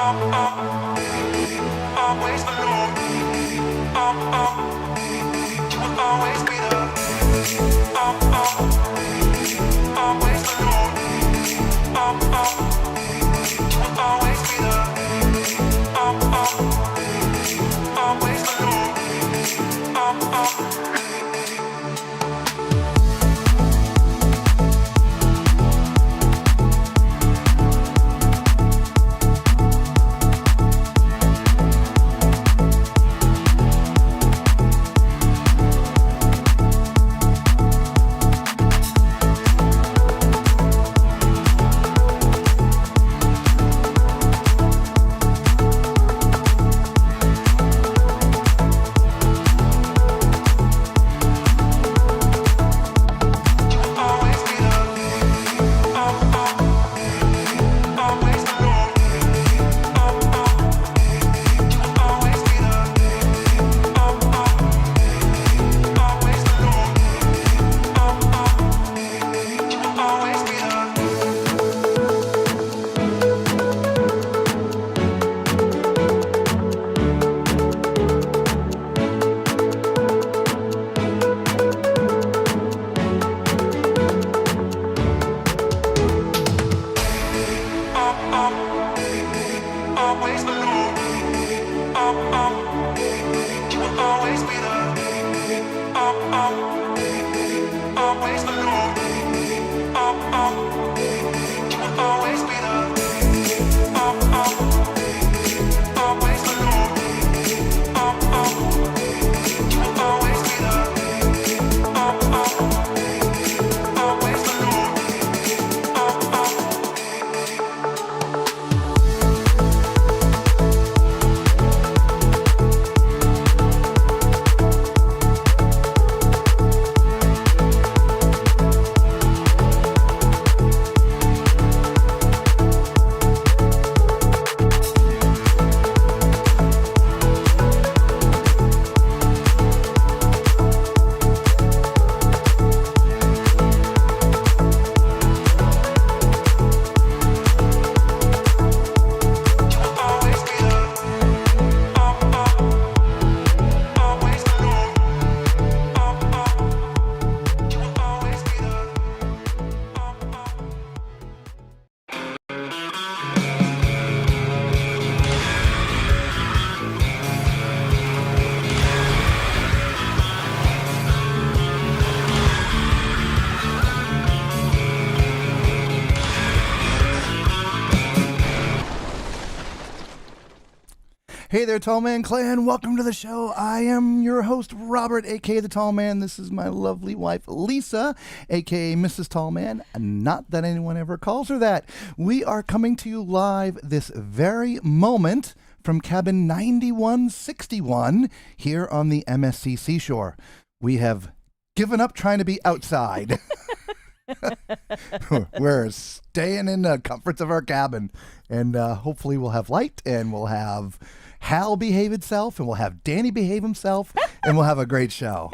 Always alone. You will always be there. Always alone. You will always be there. Always alone. Always alone. You will always be there. Always alone. You will always be there. Always alone. You will always be there. Always alone. Hey there, Tall Man Clan. Welcome to the show. I am your host, Robert, a.k.a. The Tall Man. This is my lovely wife, Lisa, a.k.a. Mrs. Tall Man. Not that anyone ever calls her that. We are coming to you live this very moment from cabin 9161 here on the MSC Seashore. We have given up trying to be outside. We're staying in the comforts of our cabin, and hopefully we'll have light, and we'll have Hal behave itself, and we'll have Danny behave himself, and we'll have a great show.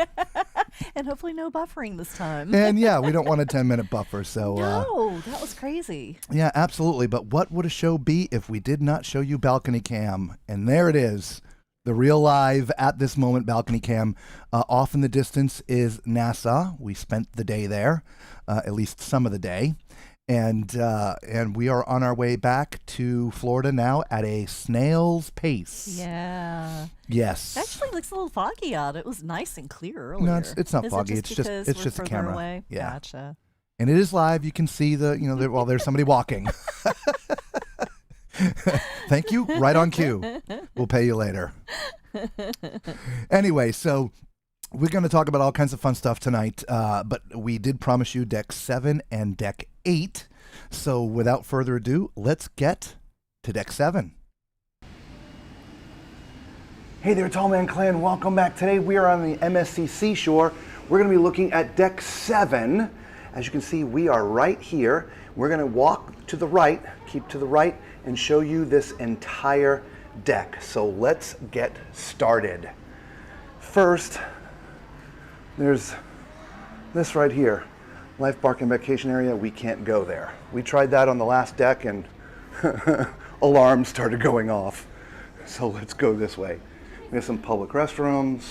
And hopefully no buffering this time. And yeah, we don't want a 10-minute buffer. So no, that was crazy. Yeah, absolutely. But what would a show be if we did not show you balcony cam? And there it is. The real live at this moment balcony cam. Off in the distance is NASA. We spent the day there, at least some of the day. And we are on our way back to Florida now at a snail's pace. Yeah. Yes. It actually looks a little foggy out. It was nice and clear earlier. No, it's not Is foggy. It It's just a camera. Away? Yeah. Gotcha. And it is live. You can see there's somebody walking. Thank you. Right on cue. We'll pay you later. Anyway, so we're going to talk about all kinds of fun stuff tonight, but we did promise you Deck 7 and Deck 8. So without further ado, let's get to Deck 7. Hey there, Tall Man Clan. Welcome back. Today we are on the MSC Seashore. We're going to be looking at Deck 7. As you can see, we are right here. We're going to walk to the right, keep to the right, and show you this entire deck. So let's get started. First, there's this right here. Life Bark and Vacation Area. We can't go there. We tried that on the last deck, and alarms started going off. So let's go this way. We have some public restrooms,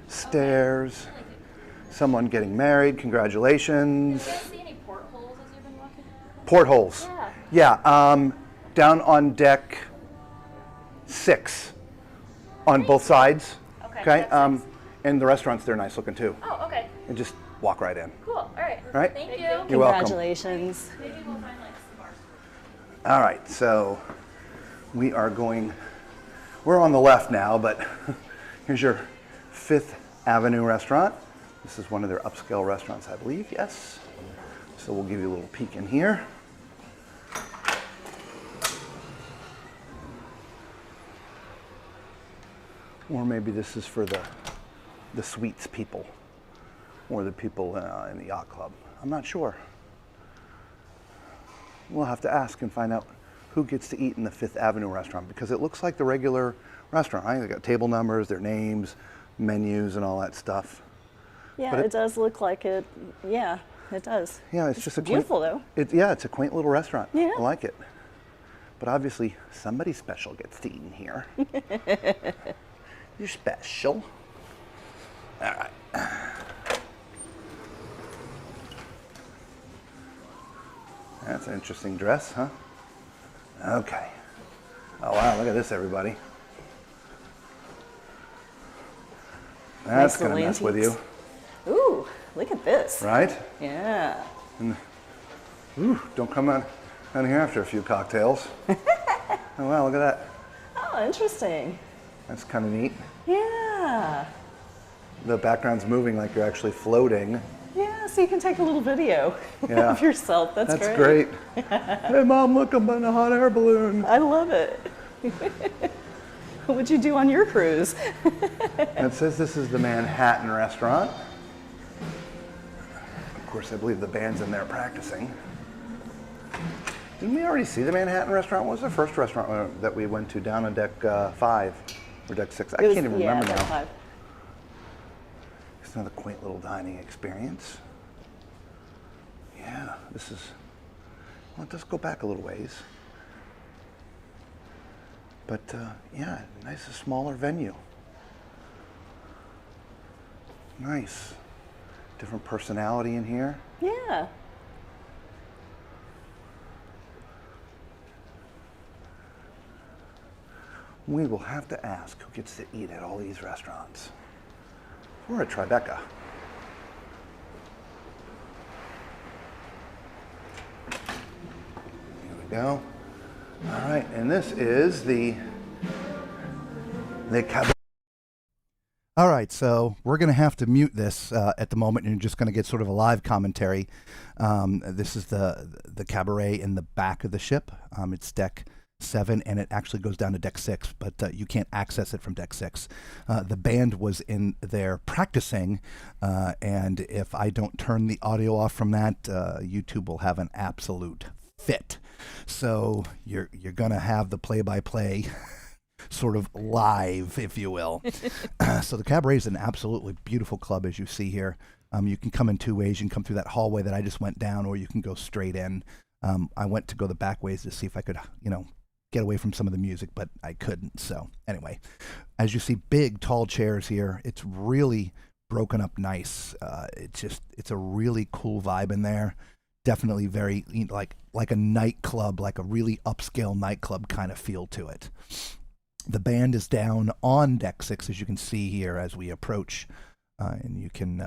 stairs, someone getting married. Congratulations. Do you guys see any portholes as you've been walking? Portholes. Yeah. Down on deck 6 on both sides. Okay, deck 6. And the restaurants, they're nice looking too. Oh, okay. And just walk right in. Cool. All right. Right? Thank you. You're welcome. Congratulations. Maybe we'll find like some bars. All right, so we're on the left now, but here's your Fifth Avenue restaurant. This is one of their upscale restaurants, I believe, yes. So we'll give you a little peek in here. Or maybe this is for the suites people, or the people in the yacht club. I'm not sure. We'll have to ask and find out who gets to eat in the Fifth Avenue restaurant, because it looks like the regular restaurant, right? They got table numbers, their names, menus, and all that stuff. Yeah, But it does look like it. Yeah, it does. Yeah, it's just a Beautiful though. It's a quaint little restaurant. Yeah. I like it. But obviously, somebody special gets to eat in here. You're special. All right. That's an interesting dress, huh? Okay. Oh, wow, look at this, everybody. That's Nice going to little mess with you, antiques. Ooh, look at this. right? Yeah. Ooh, don't come down here after a few cocktails. Oh, wow, look at that. Oh, interesting. That's kind of neat. Yeah. The background's moving like you're actually floating. Yeah, so you can take a little video Yeah. of yourself. That's great. Hey, Mom, look, I'm in a hot air balloon. I love it. What would you do on your cruise? And it says this is the Manhattan restaurant. Of course, I believe the band's in there practicing. Didn't we already see the Manhattan restaurant? What was the first restaurant that we went to down on deck 5 or deck 6? I can't even remember deck now. 5. It's another quaint little dining experience. Yeah, this is, well, let's go back a little ways. But yeah, nice, smaller venue. Nice. Different personality in here. Yeah. We will have to ask who gets to eat at all these restaurants. We're at Tribeca. Here we go. All right, and this is the cabaret. All right, so we're going to have to mute this at the moment, and you're just going to get sort of a live commentary. This is the cabaret in the back of the ship. It's deck 7, and it actually goes down to deck 6, but you can't access it from deck 6. The band was in there practicing, and if I don't turn the audio off from that, YouTube will have an absolute fit. So you're gonna have the play-by-play sort of live, if you will. So the cabaret is an absolutely beautiful club, as you see here. You can come in 2 ways. You can come through that hallway that I just went down, or you can go straight in. I went to go the back ways to see if I could, get away from some of the music, but I couldn't. So anyway, as you see, big, tall chairs here. It's really broken up nice. It's a really cool vibe in there. Definitely very like a nightclub, like a really upscale nightclub kind of feel to it. The band is down on deck 6, as you can see here as we approach, and you can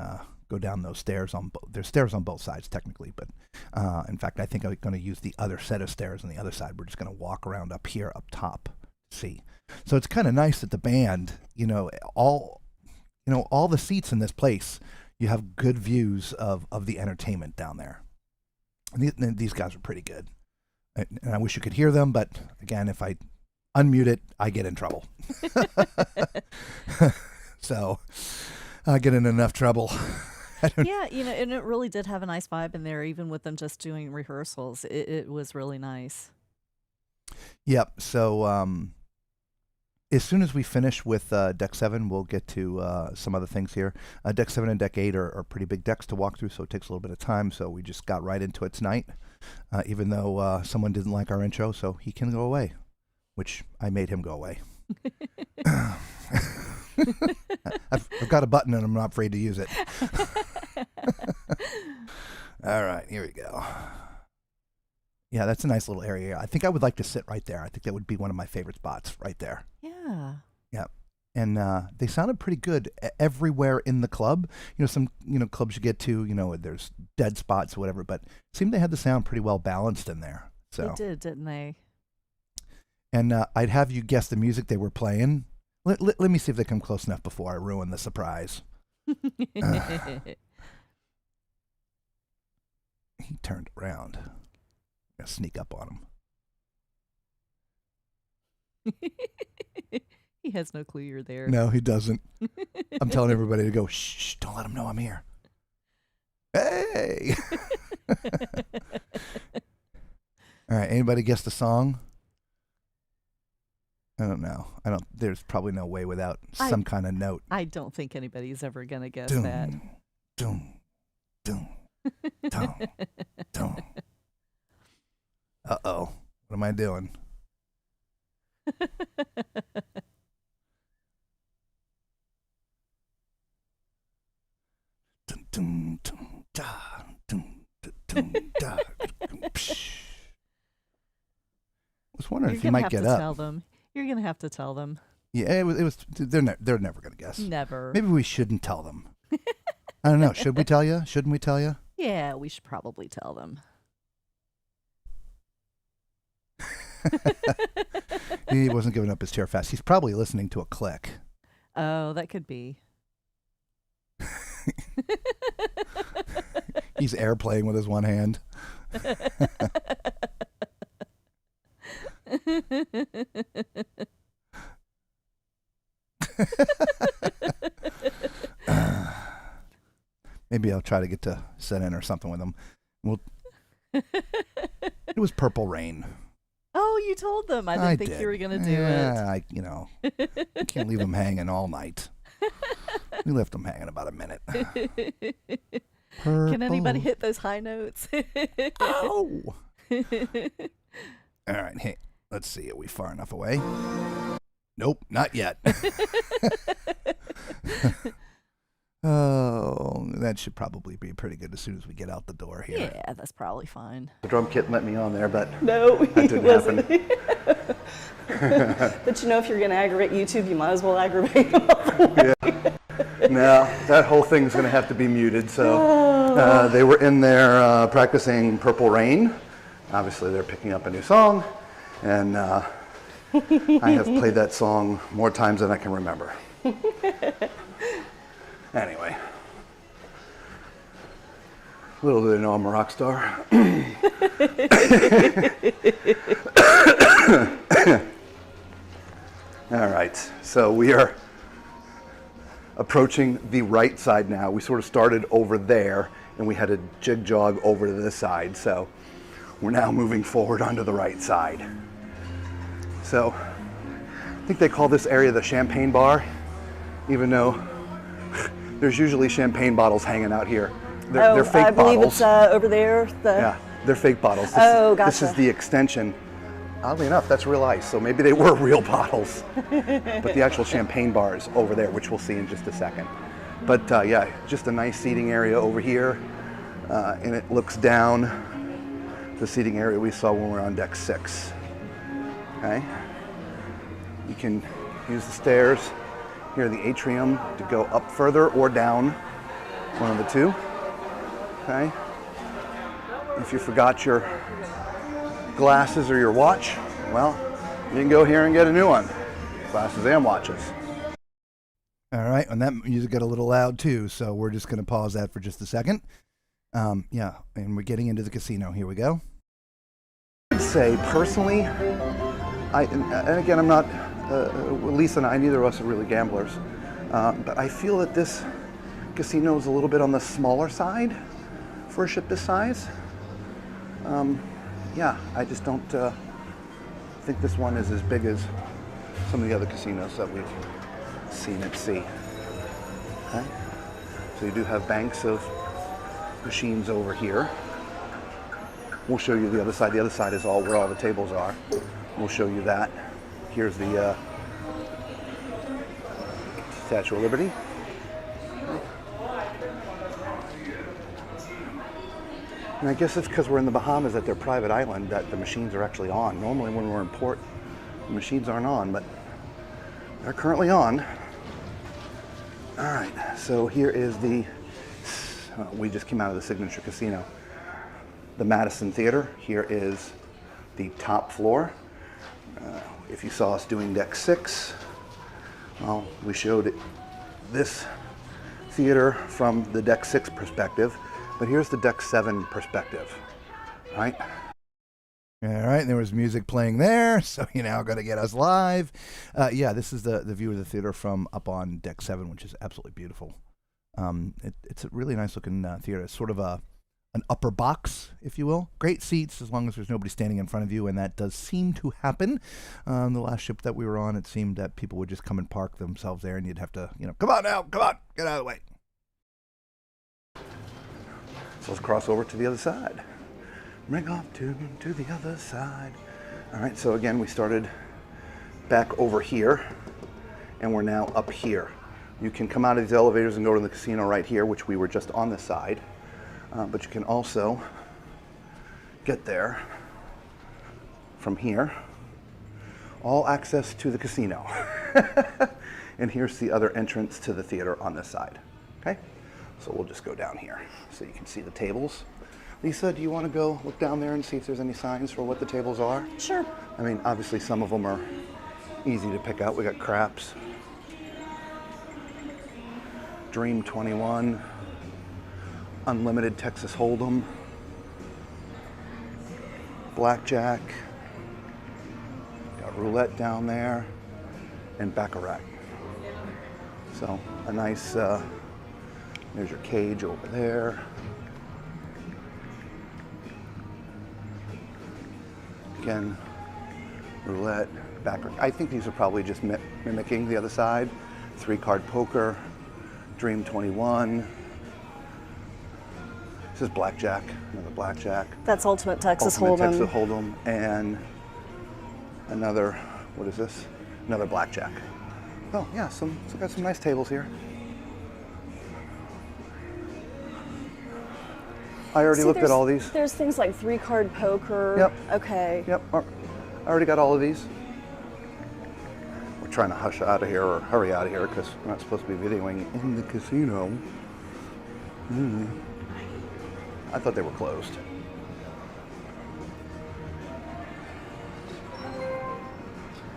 go down those stairs. There's stairs on both sides technically, but in fact, I think I'm going to use the other set of stairs on the other side. We're just going to walk around up here, up top, see. So it's kind of nice that the band, all the seats in this place, you have good views of the entertainment down there. And these guys are pretty good. And I wish you could hear them, but again, if I unmute it, I get in trouble. So I get in enough trouble. Yeah, and it really did have a nice vibe in there, even with them just doing rehearsals. It was really nice. Yep. So as soon as we finish with deck 7, we'll get to some other things here. Deck 7 and deck 8 are pretty big decks to walk through, so it takes a little bit of time. So we just got right into it tonight. even though someone didn't like our intro, so he can go away, which I made him go away. I've got a button and I'm not afraid to use it. All right, here we go. Yeah, that's a nice little area. I think I would like to sit right there. I think that would be one of my favorite spots right there. Yeah. Yeah. And they sounded pretty good everywhere in the club. You know, some, clubs you get to, there's dead spots or whatever, but it seemed they had the sound pretty well balanced in there. So They did, didn't they? And I'd have you guess the music they were playing. Let me see if they come close enough before I ruin the surprise. He turned around. I'm going to sneak up on him. He has no clue you're there. No, he doesn't. I'm telling everybody to go, shh, don't let him know I'm here. Hey! All right, anybody guess the song? I don't know. There's probably no way without some kind of note. I don't think anybody's ever going to guess Doom, that. doom, doom, doom, doom. Uh-oh. What am I doing? Dun, dun, dun, da, dun, dun, dun, da, dun, psh. I was wondering if you might get up. Tell them. You're going to have to tell them. Yeah, it was. They're never going to guess. Never. Maybe we shouldn't tell them. I don't know. Should we tell you? Shouldn't we tell you? Yeah, we should probably tell them. He wasn't giving up his chair fast. He's probably listening to a click. Oh, that could be. He's airplaying with his one hand. Maybe I'll try to get to sit in or something with him. It was Purple Rain. Oh, you told them. I didn't think you were going to do it. I can't leave them hanging all night. We left them hanging about a minute. Can anybody hit those high notes? Oh! All right, hey, let's see. Are we far enough away? Nope, not yet. Oh, that should probably be pretty good as soon as we get out the door here. Yeah, that's probably fine. The drum kit let me on there, but No, that didn't happen. But if you're going to aggravate YouTube, you might as well aggravate them. No, that whole thing's going to have to be muted. So they were in there practicing Purple Rain. Obviously, they're picking up a new song, and I have played that song more times than I can remember. Anyway, little do they know I'm a rock star. All right, so we are approaching the right side now. We sort of started over there, and we had a jig jog over to this side, so we're now moving forward onto the right side. So I think they call this area the champagne bar, even though there's usually champagne bottles hanging out here. They're fake I believe bottles. it's over there. Yeah, they're fake bottles. This is the extension. Oddly enough, that's real ice, so maybe they were real bottles. But the actual champagne bar is over there, which we'll see in just a second. But yeah, just a nice seating area over here. And it looks down the seating area we saw when we were on deck 6. Okay? You can use the stairs here in the atrium to go up further or down, one of the two. Okay? If you forgot your glasses or your watch, well, you can go here and get a new one. Glasses and watches. All right, and that music got a little loud too, so we're just going to pause that for just a second. Yeah, and we're getting into the casino. Here we go. I'd say personally, and again, I'm not, Lisa and I, neither of us are really gamblers, but I feel that this casino is a little bit on the smaller side for a ship this size. Yeah, I just don't think this one is as big as some of the other casinos that we've seen at sea. Okay? So you do have banks of machines over here. We'll show you the other side. The other side is all where all the tables are. We'll show you that. Here's the Statue of Liberty. And I guess it's because we're in the Bahamas at their private island that the machines are actually on. Normally when we're in port, the machines aren't on, but they're currently on. All right, so here is the, we just came out of the Signature Casino. The Madison Theater. Here is the top floor. If you saw us doing deck 6, well, we showed this theater from the deck 6 perspective, but here's the deck 7 perspective, right? All right, there was music playing there, so you're now going to get us live. Yeah, this is the view of the theater from up on deck 7, which is absolutely beautiful. It's a really nice looking theater. It's sort of an upper box, if you will. Great seats as long as there's nobody standing in front of you, and that does seem to happen. The last ship that we were on, it seemed that people would just come and park themselves there, and you'd have to, come on now, come on, get out of the way. So let's cross over to the other side. Ring off to the other side. All right, so again, we started back over here, and we're now up here. You can come out of these elevators and go to the casino right here, which we were just on this side. But you can also get there from here. All access to the casino. And here's the other entrance to the theater on this side. Okay? So we'll just go down here so you can see the tables. Lisa, do you want to go look down there and see if there's any signs for what the tables are? Sure. I mean, obviously some of them are easy to pick out. We got craps, Dream 21, Unlimited Texas Hold'em, Blackjack, got roulette down there, and Baccarat. So a nice, there's your cage over there. Again, roulette, Baccarat. I think these are probably just mimicking the other side. 3-card poker, Dream 21. This is Blackjack, another Blackjack. That's Ultimate Texas Ultimate Hold'em. Texas Hold'em, and another, what is this? Another Blackjack. Oh yeah, still got some nice tables here. I already looked at all these. There's things like 3-card poker. Yep. Okay. Yep, I already got all of these. We're trying to hush out of here or hurry out of here because we're not supposed to be videoing in the casino. I thought they were closed.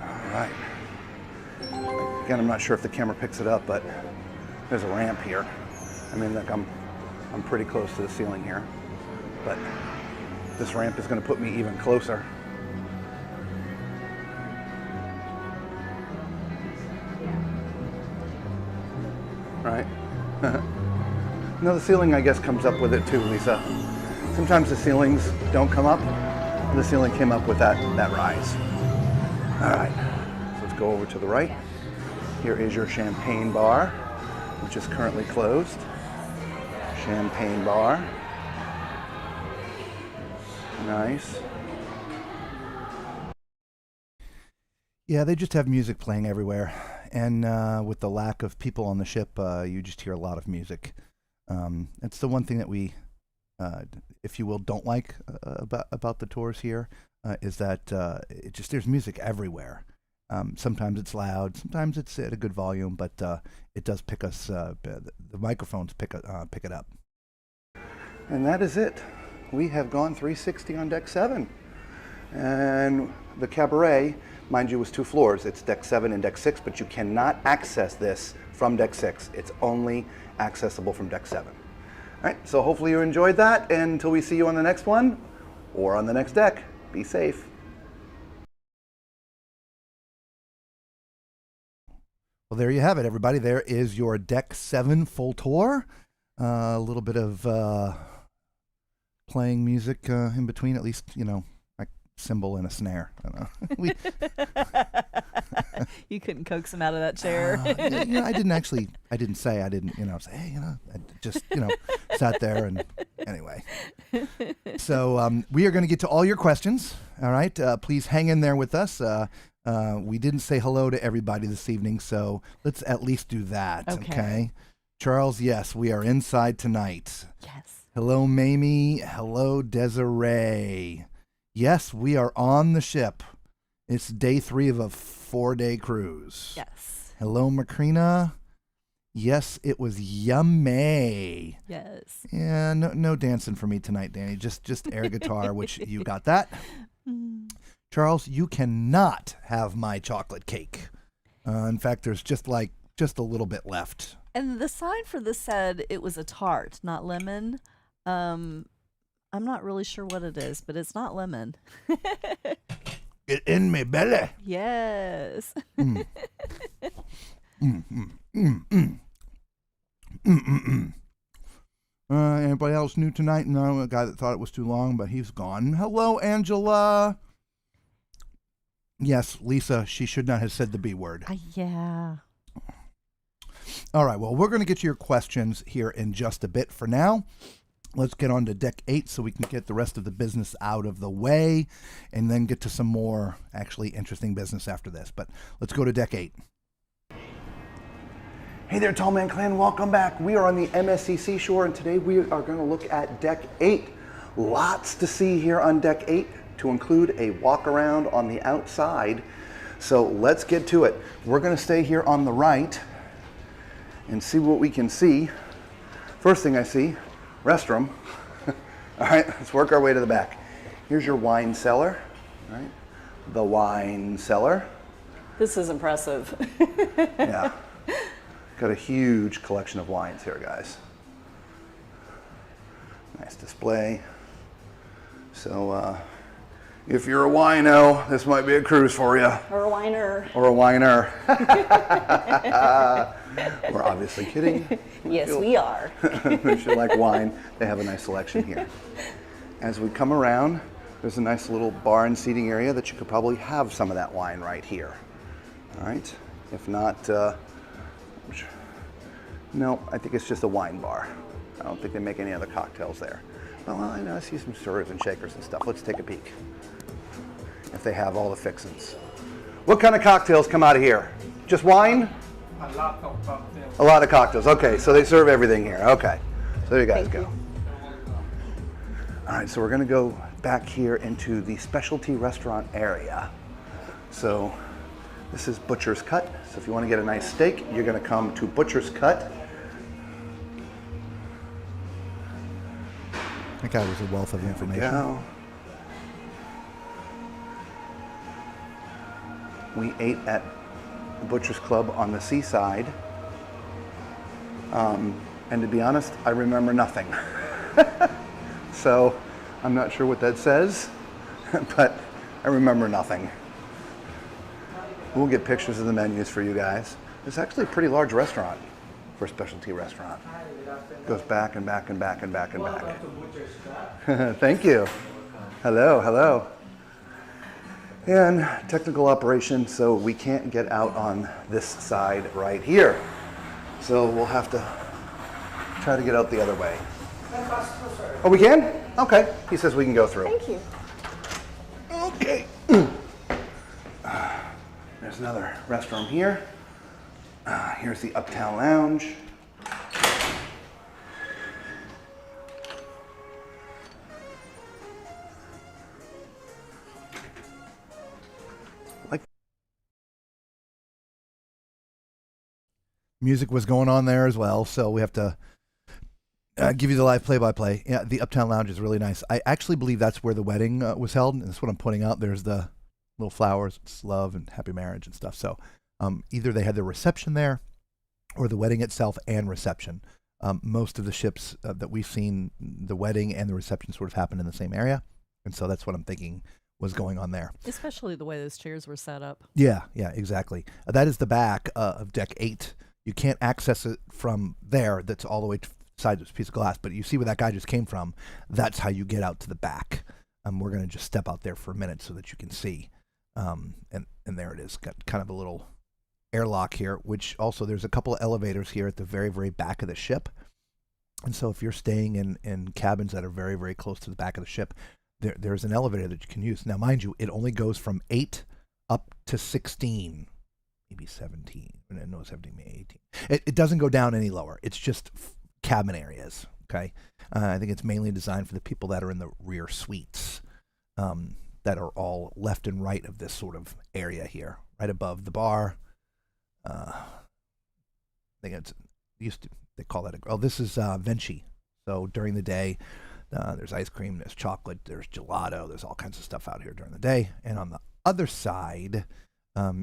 All right. Again, I'm not sure if the camera picks it up, but there's a ramp here. I mean, look, I'm pretty close to the ceiling here, but this ramp is going to put me even closer. Right? No, the ceiling, I guess, comes up with it too, Lisa. Sometimes the ceilings don't come up. The ceiling came up with that rise. All right, so let's go over to the right. Here is your champagne bar, which is currently closed. Champagne bar. Nice. Yeah, they just have music playing everywhere. And with the lack of people on the ship, you just hear a lot of music. It's the one thing that we, if you will, don't like about the tours here, is that there's music everywhere. Sometimes it's loud, sometimes it's at a good volume, but it does pick us. The microphones pick it up. And that is it. We have gone 360 on deck 7, and the cabaret, mind you, was 2 floors. It's deck 7 and deck 6, but you cannot access this from deck 6. It's only accessible from deck 7. All right, so hopefully you enjoyed that, and until we see you on the next one or on the next deck, be safe. Well, there you have it, everybody. There is your deck 7 full tour. A little bit of playing music in between, at least, like cymbal and a snare. I don't know. You couldn't coax him out of that chair. I didn't say, hey, I just, sat there and Anyway, so we are going to get to all your questions. All right, please hang in there with us. We didn't say hello to everybody this evening, so let's at least do that. Okay. Charles, yes, we are inside tonight. Yes. Hello, Mamie. Hello, Desiree. Yes, we are on the ship. It's day 3 of a 4-day cruise. Yes. Hello, Macrina. Yes, it was yummy. Yes. Yeah, no dancing for me tonight, Danny. Just air guitar, which you got that. Charles, you cannot have my chocolate cake. In fact, there's just a little bit left. And the sign for this said it was a tart, not lemon. I'm not really sure what it is, but it's not lemon. It in me belly. Yes. Anybody else new tonight? No, a guy that thought it was too long, but he's gone. Hello, Angela. Yes, Lisa, she should not have said the B word. Yeah. All right, well, we're going to get to your questions here in just a bit. For now, let's get on to deck 8 so we can get the rest of the business out of the way and then get to some more actually interesting business after this. But let's go to deck 8. Hey there, Tall Man Clan. Welcome back. We are on the MSC Seashore, and today we are going to look at deck 8. Lots to see here on deck 8, to include a walk around on the outside. So let's get to it. We're going to stay here on the right and see what we can see. First thing I see, restroom. All right, let's work our way to the back. Here's your wine cellar. All right, the wine cellar. This is impressive. Yeah, got a huge collection of wines here, guys. Nice display. So if you're a wino, this might be a cruise for you. Or a whiner. Or a whiner. We're obviously kidding. Yes, we are. If you like wine, they have a nice selection here. As we come around, there's a nice little bar and seating area that you could probably have some of that wine right here. All right. If not, no, I think it's just a wine bar. I don't think they make any other cocktails there. Well, I know I see some stirrers and shakers and stuff. Let's take a peek. If they have all the fixins. What kind of cocktails come out of here? Just wine? A lot of cocktails. A lot of cocktails. Okay, so they serve everything here. Okay, so there you guys go. All right, so we're going to go back here into the specialty restaurant area. So this is Butcher's Cut. So if you want to get a nice steak, you're going to come to Butcher's Cut. That guy was a wealth of information. We ate at the Butcher's Club on the seaside. And to be honest, I remember nothing. So I'm not sure what that says, but I remember nothing. We'll get pictures of the menus for you guys. It's actually a pretty large restaurant for a specialty restaurant. It goes back and back and back and back and back. Thank you. Hello, hello. And technical operation, so we can't get out on this side right here. So we'll have to try to get out the other way. Oh, we can? Okay. He says we can go through. Thank you. Okay. There's another restroom here. Here's the Uptown Lounge. Music was going on there as well, so we have to give you the live play-by-play. Yeah, the Uptown Lounge is really nice. I actually believe that's where the wedding was held, and that's what I'm putting out. There's the little flowers, it's love and happy marriage and stuff. So either they had the reception there or the wedding itself and reception. Most of the ships that we've seen, the wedding and the reception sort of happened in the same area, and so that's what I'm thinking was going on there. Especially the way those chairs were set up. Yeah, exactly. That is the back of Deck 8. You can't access it from there. That's all the way to the side of this piece of glass. But you see where that guy just came from. That's how you get out to the back. We're going to just step out there for a minute so that you can see. And there it is. Got kind of a little airlock here, which also there's a couple of elevators here at the very, very back of the ship. And so if you're staying in cabins that are very, very close to the back of the ship, there's an elevator that you can use. Now, mind you, it only goes from 8 up to 16, maybe 17. No, 17, maybe 18. It doesn't go down any lower. It's just cabin areas, okay? I think it's mainly designed for the people that are in the rear suites that are all left and right of this sort of area here, right above the bar. I think they call that this is Vinci. So during the day, there's ice cream, there's chocolate, there's gelato, there's all kinds of stuff out here during the day. And on the other side,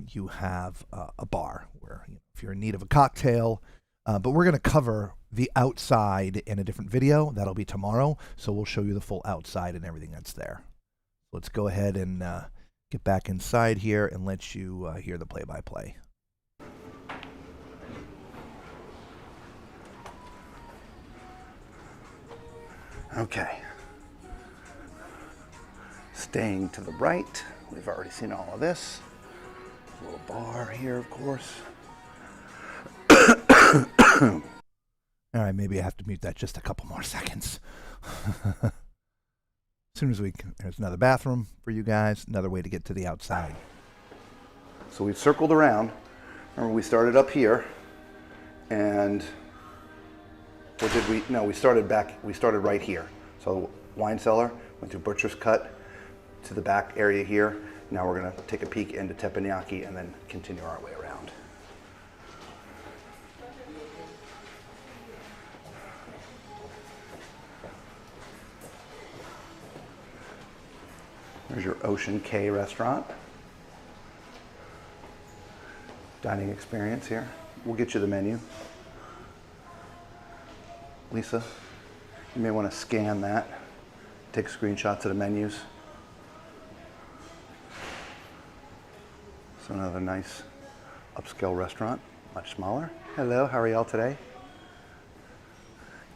you have a bar where if you're in need of a cocktail, but we're going to cover the outside in a different video. That'll be tomorrow. So we'll show you the full outside and everything that's there. Let's go ahead and get back inside here and let you hear the play-by-play. Okay. Staying to the right, we've already seen all of this. A little bar here, of course. All right, maybe I have to mute that just a couple more seconds. As soon as there's another bathroom for you guys, another way to get to the outside. So we've circled around. Remember, we started up here, and or did we? No, we started right here. So wine cellar, went through Butcher's Cut to the back area here. Now we're gonna take a peek into teppanyaki and then continue our way around. There's your Ocean K restaurant. Dining experience here. We'll get you the menu. Lisa, you may want to scan that. Take screenshots of the menus. So another nice upscale restaurant, much smaller. Hello, how are y'all today?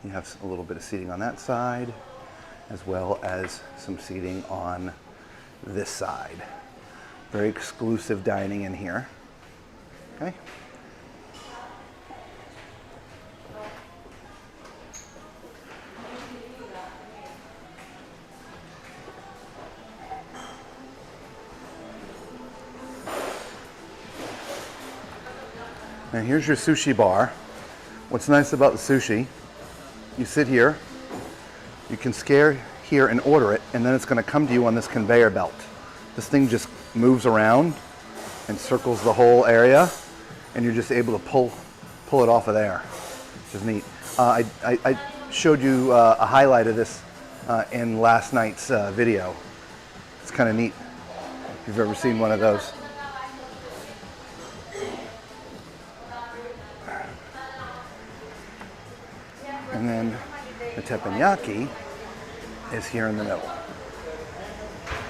You have a little bit of seating on that side, as well as some seating on this side. Very exclusive dining in here. Okay. Now here's your sushi bar. What's nice about the sushi, you sit here, you can scale here and order it, and then it's going to come to you on this conveyor belt. This thing just moves around and circles the whole area, and you're just able to pull it off of there, which is neat. I showed you a highlight of this in last night's video. It's kind of neat if you've ever seen one of those. And then the teppanyaki is here in the middle.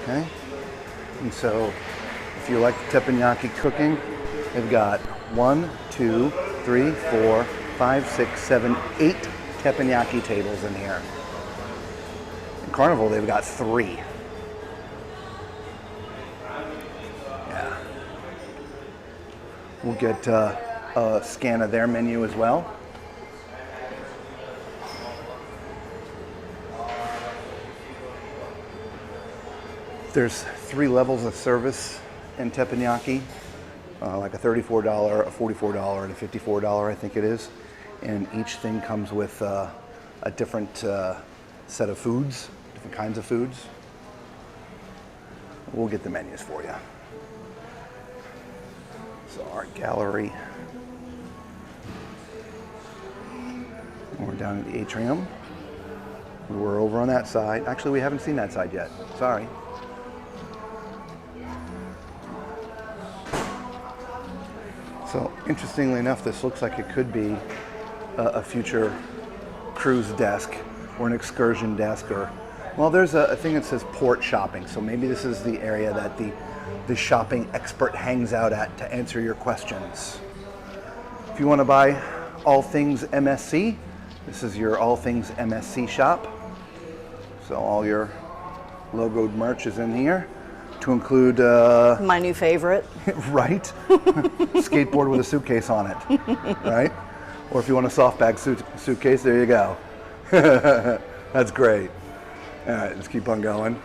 Okay? And so if you like the teppanyaki cooking, they've got 1, 2, 3, 4, 5, 6, 7, 8 teppanyaki tables in here. In Carnival, they've got 3. Yeah. We'll get a scan of their menu as well. There's 3 levels of service in teppanyaki, like a $34, a $44, and a $54, I think it is. And each thing comes with a different set of foods, different kinds of foods. We'll get the menus for you. So our gallery. We're down in the atrium. We were over on that side. Actually, we haven't seen that side yet. Sorry. So interestingly enough, this looks like it could be a future cruise desk or an excursion desk, or, well, there's a thing that says port shopping. So maybe this is the area that the shopping expert hangs out at to answer your questions. If you want to buy all things MSC, this is your all things MSC shop. So all your logoed merch is in here. To include My new favorite. right, skateboard with a suitcase on it, right? Or if you want a soft bag suitcase, there you go. That's great. All right, let's keep on going.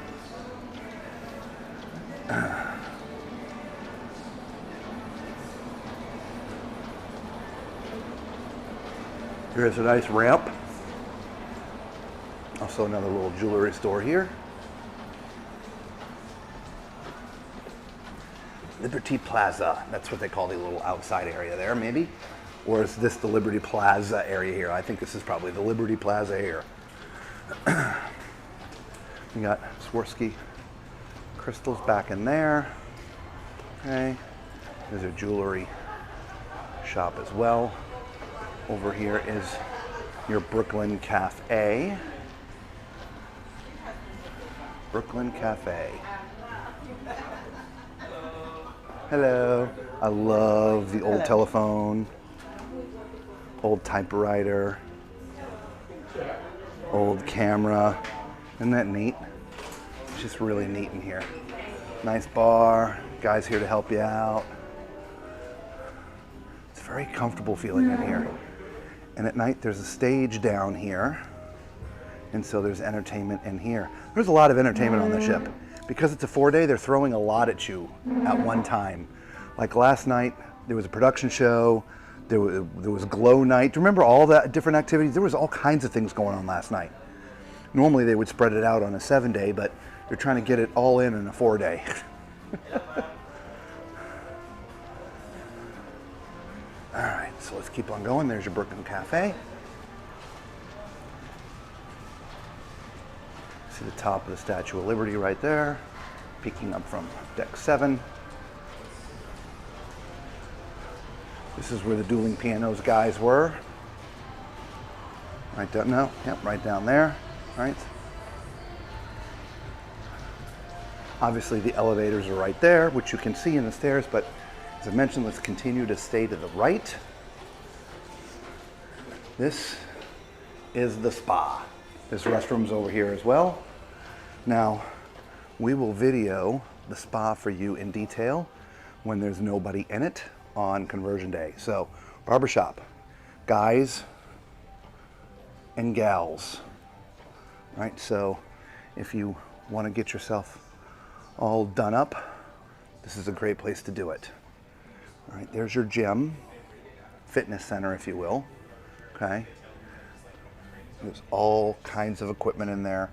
Here's a nice ramp. Also another little jewelry store here. Liberty Plaza. That's what they call the little outside area there, maybe. Or is this the Liberty Plaza area here? I think this is probably the Liberty Plaza here. We got Swarovski crystals back in there. Okay. There's a jewelry shop as well. Over here is your Brooklyn Cafe. Brooklyn Cafe. Hello. I love the old telephone, old typewriter, old camera. Isn't that neat? It's just really neat in here. Nice bar, guys here to help you out. It's very comfortable feeling in here. And at night there's a stage down here. And so there's entertainment in here. There's a lot of entertainment on the ship. Because it's a 4-day, they're throwing a lot at you at one time. Like last night, there was a production show, there was glow night. Do you remember all that different activities? There was all kinds of things going on last night. Normally they would spread it out on a 7-day, but they're trying to get it all in a 4-day. All right, so let's keep on going. There's your Brooklyn Cafe. See the top of the Statue of Liberty right there, peeking up from deck 7. This is where the dueling pianos guys were. Right down, no, yep, right down there, right? Obviously the elevators are right there, which you can see in the stairs, but as I mentioned, let's continue to stay to the right. This is the spa. There's restrooms over here as well. Now, we will video the spa for you in detail when there's nobody in it on conversion day. So, barbershop, guys and gals, right? So, if you want to get yourself all done up, this is a great place to do it. All right, there's your gym, fitness center, if you will, okay? There's all kinds of equipment in there.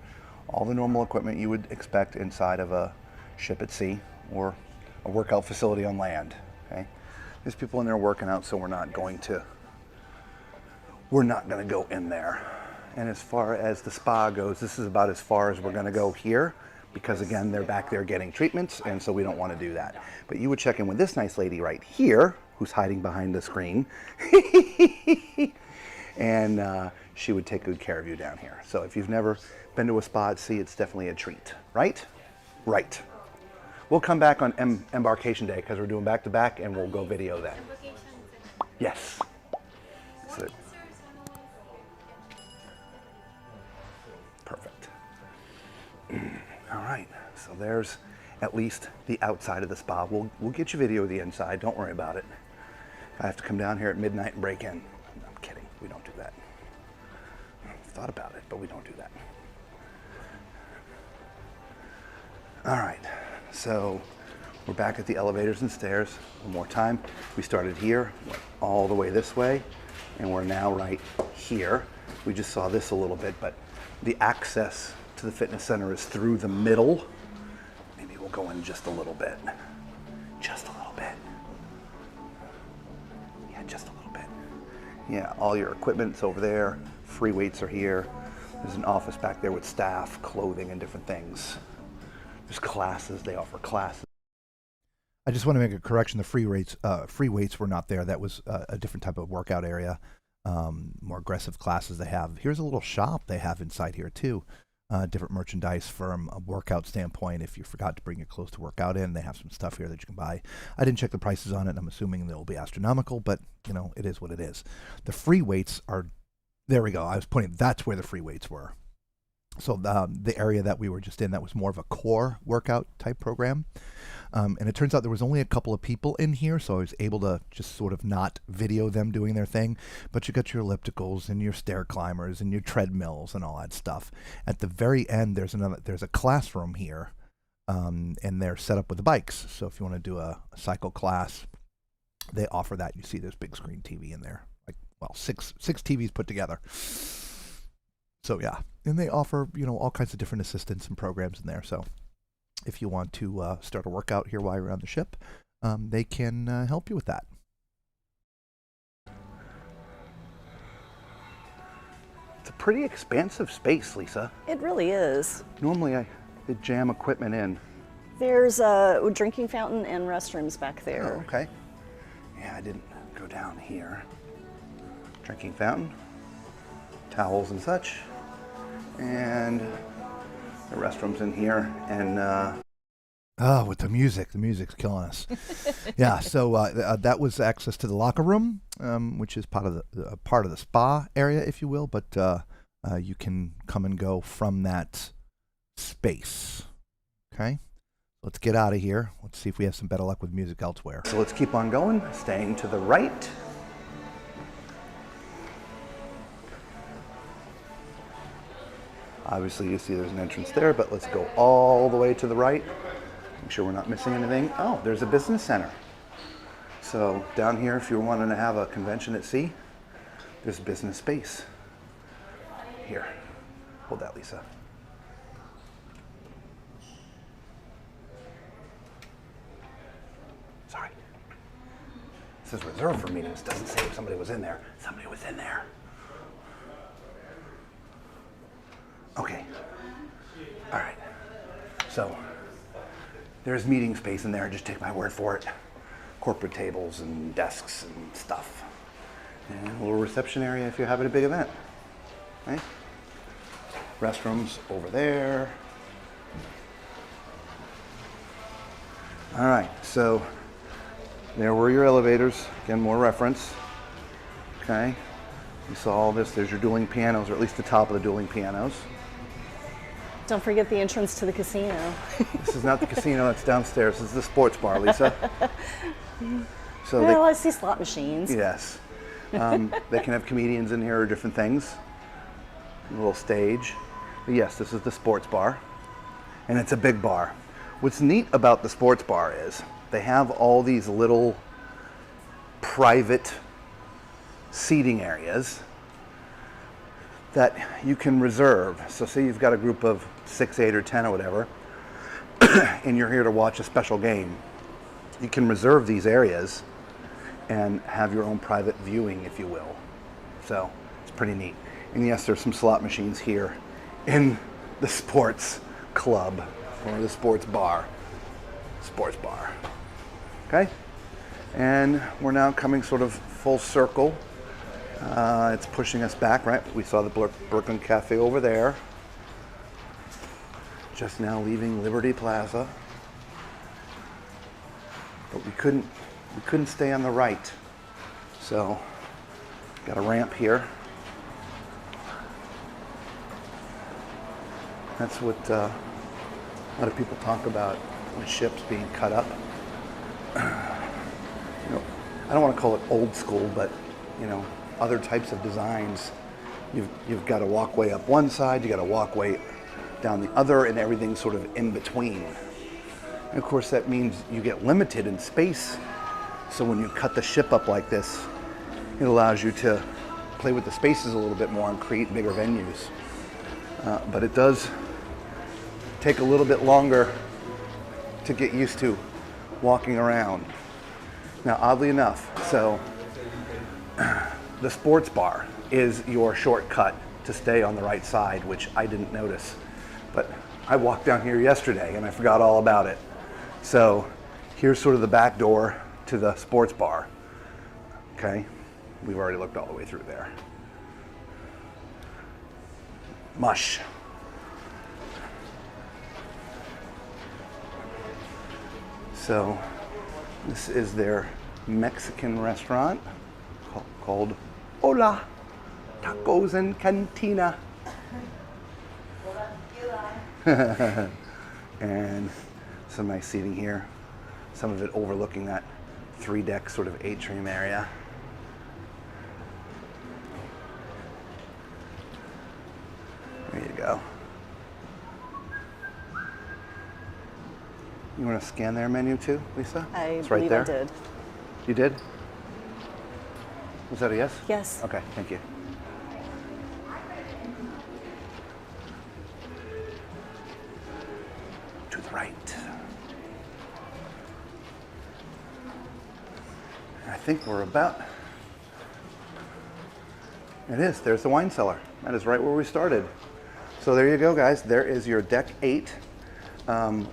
All the normal equipment you would expect inside of a ship at sea or a workout facility on land, okay? There's people in there working out, so we're not going to go in there. And as far as the spa goes, this is about as far as we're gonna go here, because again, they're back there getting treatments, and so we don't wanna do that. But you would check in with this nice lady right here, who's hiding behind the screen, and she would take good care of you down here. So if you've never been to a spa at sea, it's definitely a treat, right? Right. We'll come back on embarkation day because we're doing back-to-back, and we'll go video then. Yes. So, perfect. All right, so there's at least the outside of the spa. We'll get you video of the inside, don't worry about it. I have to come down here at midnight and break in. No, I'm kidding, we don't do that. I've thought about it, but we don't do that. All right, so we're back at the elevators and stairs one more time. We started here, went all the way this way, and we're now right here. We just saw this a little bit, but the access to the fitness center is through the middle. Maybe we'll go in just a little bit. Just a little bit. Yeah, just a little bit. Yeah, all your equipment's over there. Free weights are here. There's an office back there with staff, clothing, and different things. There's classes, they offer classes. I just want to make a correction. The free weights were not there. That was a different type of workout area. More aggressive classes they have. Here's a little shop they have inside here too. Different merchandise from a workout standpoint. If you forgot to bring your clothes to work out in, they have some stuff here that you can buy. I didn't check the prices on it, and I'm assuming they'll be astronomical, but you know, it is what it is. The free weights are, there we go. I was pointing, that's where the free weights were. So the area that we were just in, that was more of a core workout type program. And it turns out there was only a couple of people in here, so I was able to just sort of not video them doing their thing. But you got your ellipticals and your stair climbers and your treadmills and all that stuff. At the very end, there's a classroom here, and they're set up with the bikes. So if you want to do a cycle class, they offer that. You see there's big screen TV in there, like, well, six TVs put together. So yeah, and they offer, all kinds of different assistance and programs in there. So if you want to start a workout here while you're on the ship, they can help you with that. It's a pretty expansive space, Lisa. It really is. Normally they jam equipment in. There's a drinking fountain and restrooms back there. Oh, okay. Yeah, I didn't go down here. Drinking fountain, towels and such, and the restrooms in here. And with the music's killing us. Yeah, so that was access to the locker room, which is part of the spa area, if you will. But you can come and go from that space. Okay, let's get out of here. Let's see if we have some better luck with music elsewhere. So let's keep on going, staying to the right. Obviously, you see there's an entrance there, but let's go all the way to the right. Make sure we're not missing anything. Oh, there's a business center. So down here, if you're wanting to have a convention at sea, there's business space. Here, hold that, Lisa. Sorry. This is reserved for meetings. Doesn't say if somebody was in there. Somebody was in there. Okay. All right. So there's meeting space in there. Just take my word for it. Corporate tables and desks and stuff. And a little reception area if you're having a big event. Right? Restrooms over there. All right. So there were your elevators. Again, more reference. Okay. You saw all this. There's your dueling pianos, or at least the top of the dueling pianos. Don't forget the entrance to the casino. This is not the casino, that's downstairs. This is the sports bar, Lisa. So Well, I see slot machines. yes. They can have comedians in here or different things. A little stage. But yes, this is the sports bar. And it's a big bar. What's neat about the sports bar is they have all these little private seating areas that you can reserve. So say you've got a group of 6, 8, or 10 or whatever, and you're here to watch a special game. You can reserve these areas and have your own private viewing, if you will. So it's pretty neat. And yes, there's some slot machines here in the sports club or the sports bar. Sports bar. Okay? And we're now coming sort of full circle. It's pushing us back, right? We saw the Brooklyn Cafe over there. Just now leaving Liberty Plaza. But we couldn't stay on the right. So, got a ramp here. That's what a lot of people talk about with ships being cut up. I don't want to call it old school, but other types of designs, you've got a walkway up one side, you got a walkway down the other, and everything's sort of in between. And of course that means you get limited in space. So when you cut the ship up like this, it allows you to play with the spaces a little bit more and create bigger venues. But it does take a little bit longer to get used to walking around. Now, oddly enough, so the sports bar is your shortcut to stay on the right side, which I didn't notice. But I walked down here yesterday and I forgot all about it. So here's sort of the back door to the sports bar. Okay, we've already looked all the way through there. Mush. So this is their Mexican restaurant called Hola Tacos and Cantina. And some nice seating here. Some of it overlooking that 3-deck sort of atrium area. There you go. You want to scan their menu too, Lisa? I It's right believe there. I did. You did? Was that a yes? Yes. Okay, thank you. To the right. I think we're about... It is. There's the wine cellar. That is right where we started. So there you go, guys. There is your deck 8.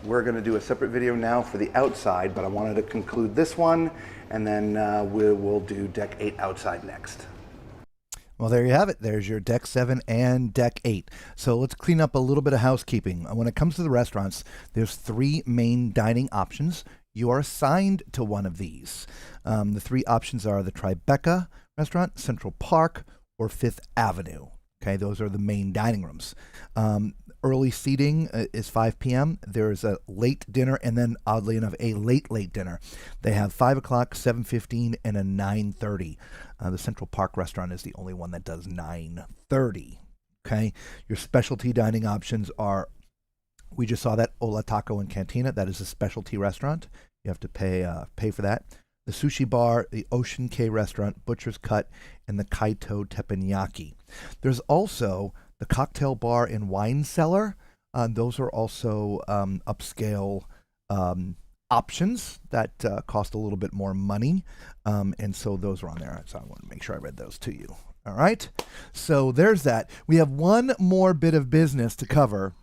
We're going to do a separate video now for the outside, but I wanted to conclude this one, and then we'll do deck 8 outside next. Well, there you have it. There's your deck 7 and deck 8. So let's clean up a little bit of housekeeping. When it comes to the restaurants, there's 3 main dining options. You are assigned to one of these. The 3 options are the Tribeca restaurant, Central Park, or Fifth Avenue. Okay, those are the main dining rooms. Early seating is 5 p.m. There's a late dinner, and then, oddly enough, a late dinner. They have 5 o'clock, 7:15, and a 9:30. The Central Park restaurant is the only one that does 9:30. Okay, your specialty dining options are, we just saw that Ola Taco and Cantina. That is a specialty restaurant. You have to pay for that. The Sushi Bar, the Ocean K Restaurant, Butcher's Cut, and the Kaito Teppanyaki. There's also the Cocktail Bar and Wine Cellar. Those are also upscale options that cost a little bit more money. And so those are on there. So I want to make sure I read those to you. All right. So there's that. We have one more bit of business to cover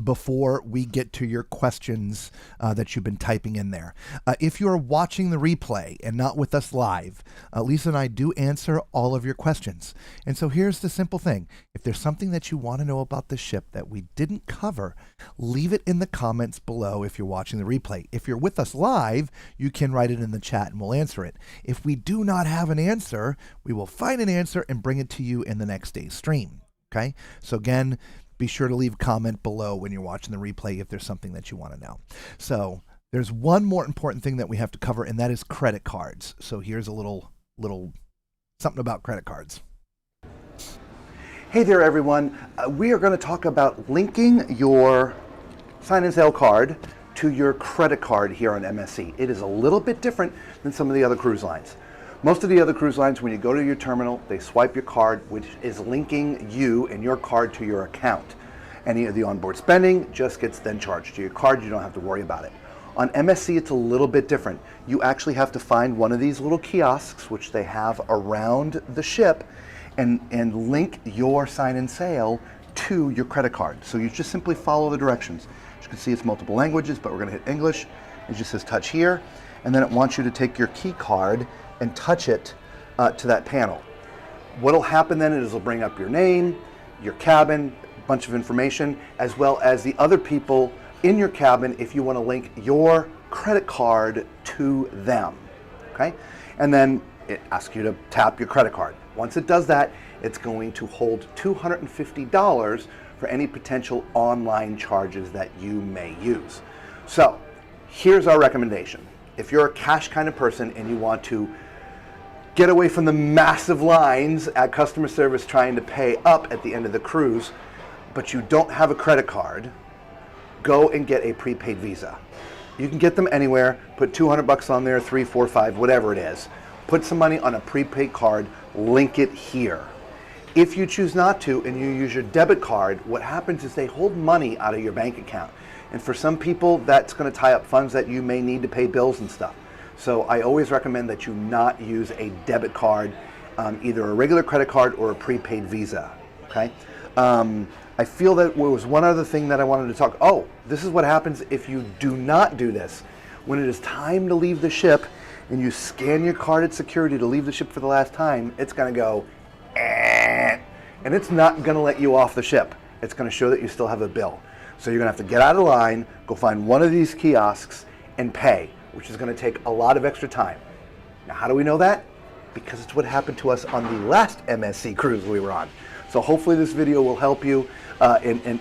before we get to your questions that you've been typing in there. If you're watching the replay and not with us live, Lisa and I do answer all of your questions. And so here's the simple thing. If there's something that you want to know about the ship that we didn't cover, leave it in the comments below if you're watching the replay. If you're with us live, you can write it in the chat and we'll answer it. If we do not have an answer, we will find an answer and bring it to you in the next day's stream. Okay? So again, be sure to leave a comment below when you're watching the replay if there's something that you want to know. So there's one more important thing that we have to cover, and that is credit cards. So here's a little something about credit cards. Hey there, everyone. We are going to talk about linking your sign and sale card to your credit card here on MSC. It is a little bit different than some of the other cruise lines. Most of the other cruise lines, when you go to your terminal, they swipe your card, which is linking you and your card to your account. Any of the onboard spending just gets then charged to your card. You don't have to worry about it. On MSC, it's a little bit different. You actually have to find one of these little kiosks, which they have around the ship, and link your sign and sale to your credit card. So you just simply follow the directions. As you can see, it's multiple languages, but we're going to hit English. It just says touch here, and then it wants you to take your key card and touch it to that panel. What'll happen then is it'll bring up your name, your cabin, a bunch of information, as well as the other people in your cabin if you want to link your credit card to them. Okay? And then it asks you to tap your credit card. Once it does that, it's going to hold $250 for any potential online charges that you may use. So here's our recommendation. If you're a cash kind of person and you want to get away from the massive lines at customer service trying to pay up at the end of the cruise, but you don't have a credit card, go and get a prepaid Visa. You can get them anywhere. Put $200 on there, 3, 4, 5, whatever it is. Put some money on a prepaid card, link it here. If you choose not to and you use your debit card, what happens is they hold money out of your bank account. And for some people, that's going to tie up funds that you may need to pay bills and stuff. So I always recommend that you not use a debit card, either a regular credit card or a prepaid Visa. Okay. I feel that there was one other thing that I wanted to talk. Oh, this is what happens if you do not do this. When it is time to leave the ship and you scan your card at security to leave the ship for the last time, it's going to go, and it's not going to let you off the ship. It's going to show that you still have a bill. So you're going to have to get out of line, go find one of these kiosks and pay, which is going to take a lot of extra time. Now, how do we know that? Because it's what happened to us on the last MSC cruise we were on. So hopefully this video will help you. And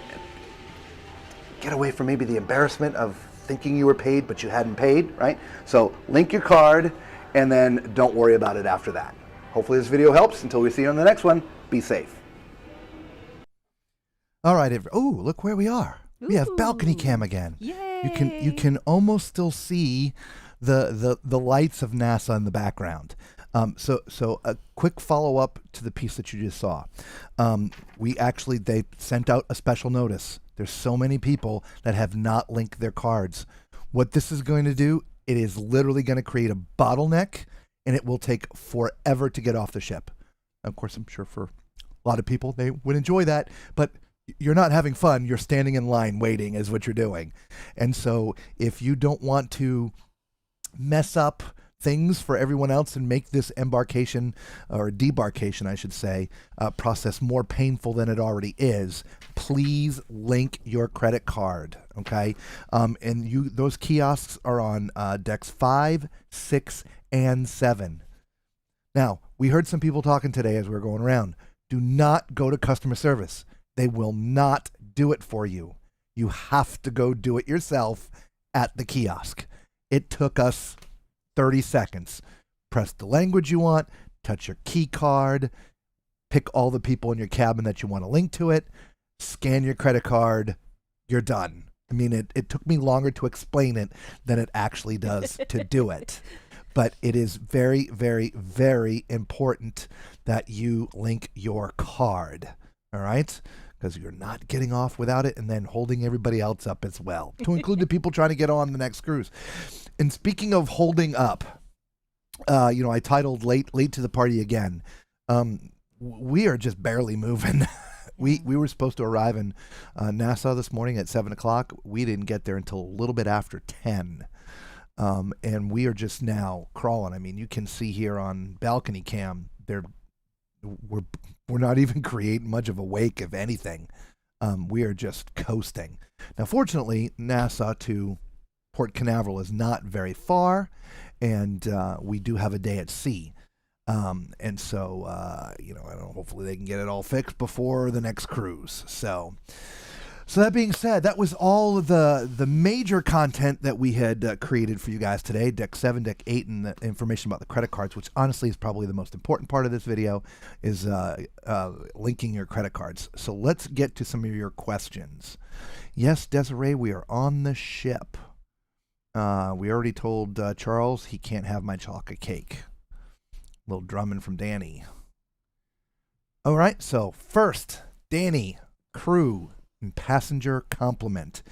get away from maybe the embarrassment of thinking you were paid but you hadn't paid, right? So link your card and then don't worry about it after that. Hopefully this video helps. Until we see you on the next one, be safe. All right, oh, look where we are. We have balcony cam again. Yay! You can almost still see the lights of NASA in the background. So a quick follow up to the piece that you just saw. They sent out a special notice. There's so many people that have not linked their cards. What this is going to do, it is literally going to create a bottleneck, and it will take forever to get off the ship. Of course, I'm sure for a lot of people, they would enjoy that, but you're not having fun. You're standing in line waiting is what you're doing. And so if you don't want to mess up things for everyone else and make this embarkation or debarkation, I should say, process more painful than it already is, please link your credit card. Okay. And those kiosks are on decks 5, 6, and 7. Now, we heard some people talking today as we were going around. Do not go to customer service. They will not do it for you. You have to go do it yourself at the kiosk. It took us 30 seconds. Press the language you want, touch your key card, pick all the people in your cabin that you want to link to it, scan your credit card, you're done. I mean, it took me longer to explain it than it actually does to do it. But it is very, very, very important that you link your card, all right? Because you're not getting off without it and then holding everybody else up as well, to include the people trying to get on the next cruise. And speaking of holding up, I titled Late to the Party Again. We are just barely moving. We were supposed to arrive in Nassau this morning at 7 o'clock. We didn't get there until a little bit after 10. And we are just now crawling. I mean, you can see here on balcony cam, we're not even creating much of a wake, if anything. We are just coasting. Now, fortunately, Nassau to Port Canaveral is not very far, and we do have a day at sea. And so, I don't know, hopefully they can get it all fixed before the next cruise. So that being said, that was all of the major content that we had created for you guys today. Deck 7, Deck 8, and the information about the credit cards, which honestly is probably the most important part of this video, is linking your credit cards. So let's get to some of your questions. Yes, Desiree, we are on the ship. We already told Charles he can't have my chocolate cake. A little drumming from Danny. All right, so first, Danny, crew, and passenger complement.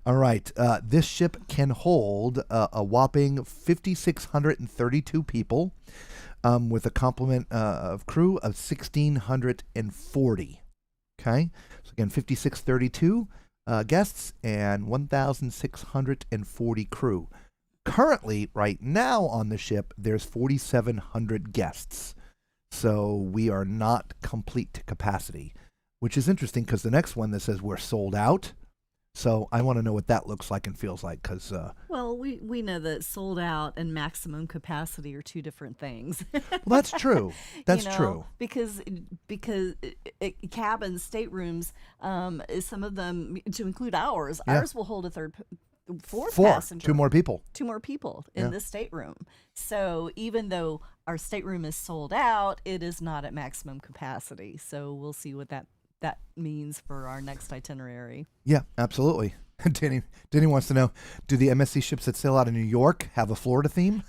All right, this ship can hold a whopping 5,632 people with a complement of crew of 1,640. Okay, so again, 5,632 guests and 1,640 crew. Currently, right now on the ship, there's 4,700 guests. So we are not complete to capacity, which is interesting because the next one that says we're sold out. So I want to know what that looks like and feels like because... well, we know that sold out and maximum capacity are two different things. Well, that's true. That's true. Because cabins, staterooms, some of them, to include ours, ours will hold a fourth passenger. Two more people in the stateroom. So even though our stateroom is sold out, it is not at maximum capacity. So we'll see what that means for our next itinerary. Yeah, absolutely. Danny wants to know, do the MSC ships that sail out of New York have a Florida theme?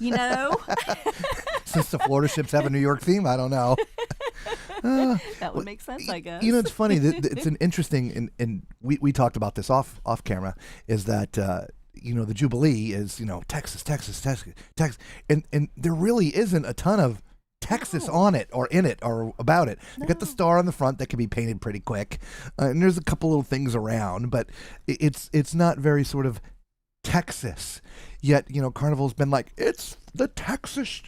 Since the Florida ships have a New York theme, I don't know. That would make sense, I guess. It's funny. It's an interesting, and we talked about this off camera, is that, the Jubilee is, Texas, and there really isn't a ton of Texas on it or in it or about it. They got the star on the front that can be painted pretty quick, and there's a couple little things around, but it's not very sort of Texas. Yet, Carnival's been like, it's the Texas.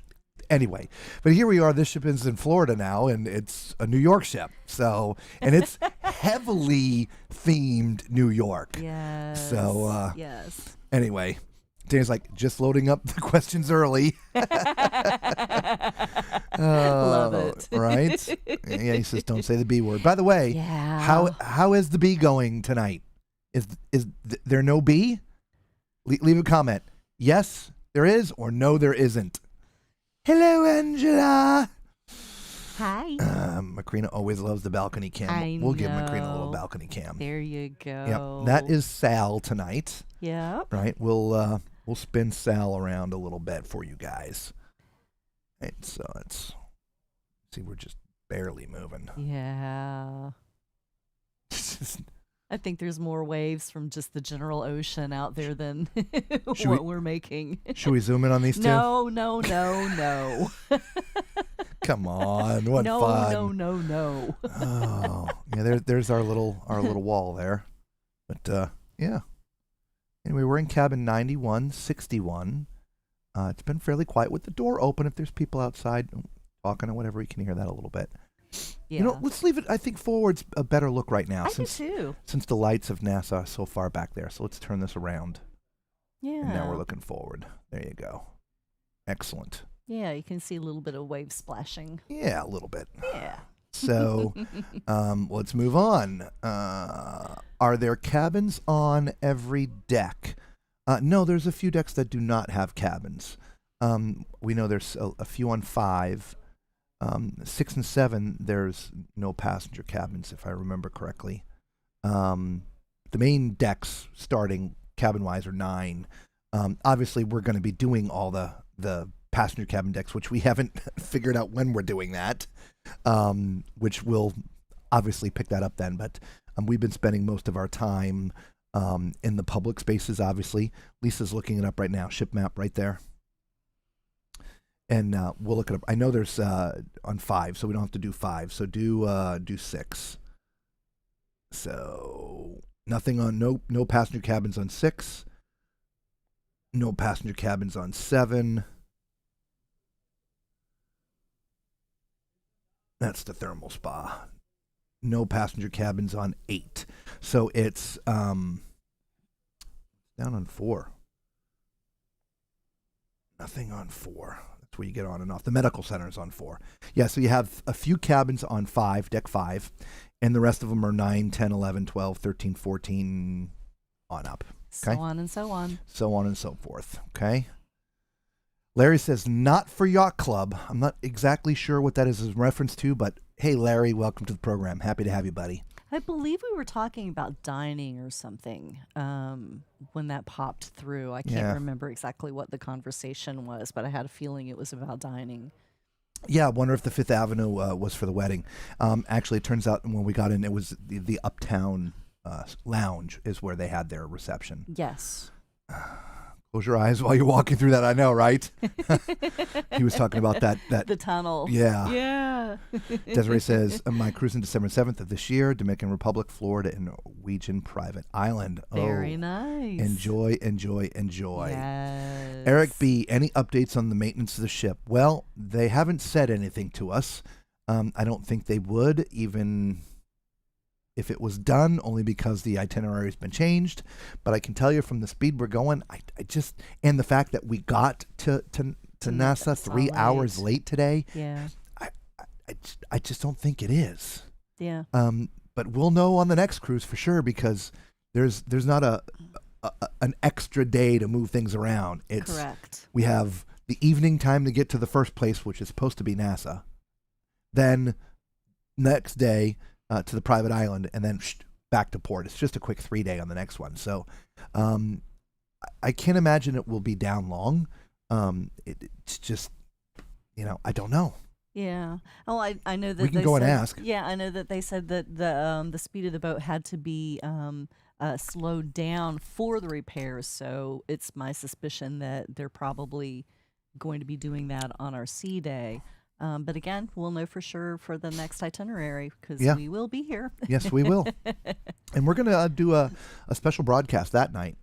Anyway, but here we are. This ship is in Florida now, and it's a New York ship. So, and it's heavily themed New York. Yes. So, yes. Anyway, Danny's like, just loading up the questions early. Love it. Right? Yeah, he says, don't say the B word. By the way, how is the bee going tonight? there no B? Leave a comment. Yes, there is, or no, there isn't. Hello, Angela. Hi. Macrina always loves the balcony cam. We'll give Macrina a little balcony cam. There you go. Yep, that is Sal tonight. Yep. Right, we'll spin Sal around a little bit for you guys. Right, so let's see. We're just barely moving. Yeah. I think there's more waves from just the general ocean out there than what we're making. Should we zoom in on these two? No. Come on, what fun! No. Oh, yeah. There's our little wall there, but yeah. Anyway, we're in cabin 9161. It's been fairly quiet with the door open. If there's people outside talking or whatever, you can hear that a little bit. Yeah. You know, let's leave it. I think forward's a better look right now. I do too. Since the lights of NASA are so far back there. So let's turn this around. Yeah. And now we're looking forward. There you go. Excellent. Yeah, you can see a little bit of wave splashing. Yeah, a little bit. Yeah. So let's move on. Are there cabins on every deck? No, there's a few decks that do not have cabins. We know there's a few on 5. 6 and 7, there's no passenger cabins, if I remember correctly. The main decks, starting cabin-wise, are 9. Obviously, we're going to be doing all the passenger cabin decks, which we haven't figured out when we're doing that, which we'll obviously pick that up then. But we've been spending most of our time in the public spaces, obviously. Lisa's looking it up right now. Ship map right there. And we'll look it up. I know there's on 5, so we don't have to do 5. So do 6. So nothing on no passenger cabins on 6. No passenger cabins on 7. That's the thermal spa. No passenger cabins on 8. So it's down on 4. Nothing on 4. That's where you get on and off. The medical center is on 4. Yeah, so you have a few cabins on 5, deck 5, and the rest of them are 9, 10, 11, 12, 13, 14, on up. Okay? So on and so on. So on and so forth. Okay? Larry says, not for Yacht Club. I'm not exactly sure what that is in reference to, but hey, Larry, welcome to the program. Happy to have you, buddy. I believe we were talking about dining or something when that popped through. I can't remember exactly what the conversation was, but I had a feeling it was about dining. Yeah, I wonder if the Fifth Avenue was for the wedding. Actually, it turns out when we got in, it was the Uptown Lounge is where they had their reception. Yes. Close your eyes while you're walking through that. I know, right? He was talking about that. The tunnel. Yeah. Yeah. Desiree says, my cruising December 7th of this year, Dominican Republic, Florida, and Norwegian Private Island. Very nice. Enjoy. Yes. Eric B., any updates on the maintenance of the ship? Well, they haven't said anything to us. I don't think they would, even if it was done, only because the itinerary has been changed. But I can tell you from the speed we're going, I just, and the fact that we got to NASA 3 hours late today, yeah, I just don't think it is. Yeah. But we'll know on the next cruise for sure, because there's not an extra day to move things around. It's correct. We have the evening time to get to the first place, which is supposed to be NASA. Then next day to the private island, and then back to port. It's just a quick 3-day on the next one. So I can't imagine it will be down long. It's just, I don't know. Yeah. Oh, I know that we can they go said, and ask. Yeah, I know that they said that the speed of the boat had to be slowed down for the repairs. So it's my suspicion that they're probably going to be doing that on our sea day. But again, we'll know for sure for the next itinerary, because we will be here. Yes, we will. And we're going to do a special broadcast that night.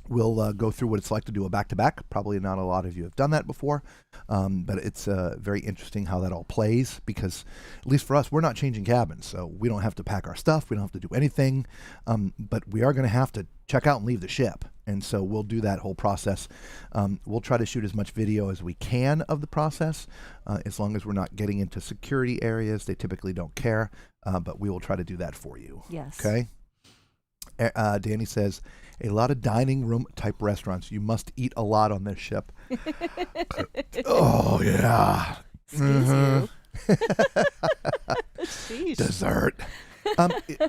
We'll go through what it's like to do a back-to-back. Probably not a lot of you have done that before, but it's very interesting how that all plays, because at least for us, we're not changing cabins, so we don't have to pack our stuff. We don't have to do anything, but we are going to have to check out and leave the ship, and so we'll do that whole process. We'll try to shoot as much video as we can of the process, as long as we're not getting into security areas. They typically don't care, but we will try to do that for you. Yes. Okay? Danny says, a lot of dining room type restaurants. You must eat a lot on this ship. Oh, yeah. Excuse you. Sheesh. Dessert.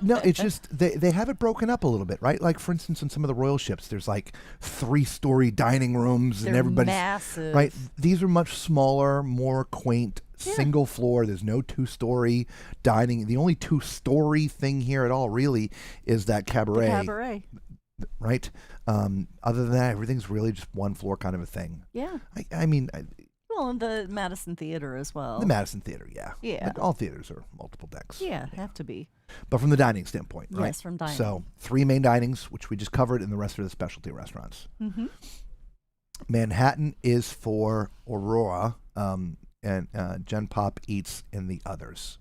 No, it's just they have it broken up a little bit, right? Like, for instance, on some of the royal ships, there's like 3-story dining rooms and They're everybody's massive. right. These are much smaller, more quaint, single floor. There's no 2-story dining. The only 2-story thing here at all really is that cabaret, The cabaret. right? Other than that, everything's really just 1 floor kind of a thing. Yeah. I mean, Well, and the Madison Theater as well. the Madison Theater, yeah. Yeah. But all theaters are multiple decks. Yeah, have to be. But from the dining standpoint, right? Yes, from dining. So 3 main dinings, which we just covered, and the rest are the specialty restaurants. Mm-hmm. Manhattan is for Aurora, and Gen Pop eats in the others.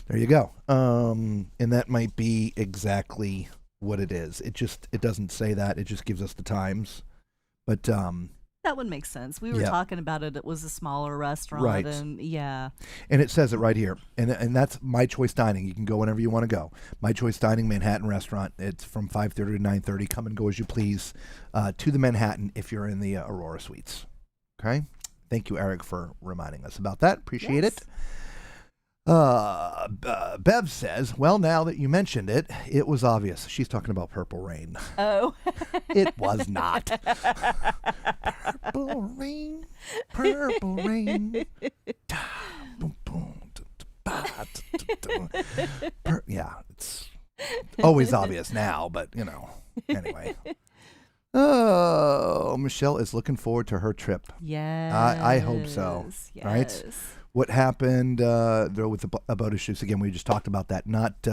There you go. And that might be exactly what it is. It doesn't say that. It just gives us the times. But That would make sense. We were Yeah. talking about it. It was a smaller restaurant. Right. And yeah. and it says it right here. And that's My Choice Dining. You can go whenever you want to go. My Choice Dining, Manhattan Restaurant. It's from 5:30 to 9:30. Come and go as you please to the Manhattan if you're in the Aurora Suites. Okay? Thank you, Eric, for reminding us about that. Appreciate Yes. it. Bev says, well, now that you mentioned it, it was obvious. She's talking about Purple Rain. Oh. It was not. Purple rain, purple rain. Da, boom, boom, da, da, ba, da, da, da. Yeah, it's always obvious now, but, anyway. Oh, Michelle is looking forward to her trip. Yes. I hope so, Yes. right? What happened there with the boat issues, again, we just talked about that. Not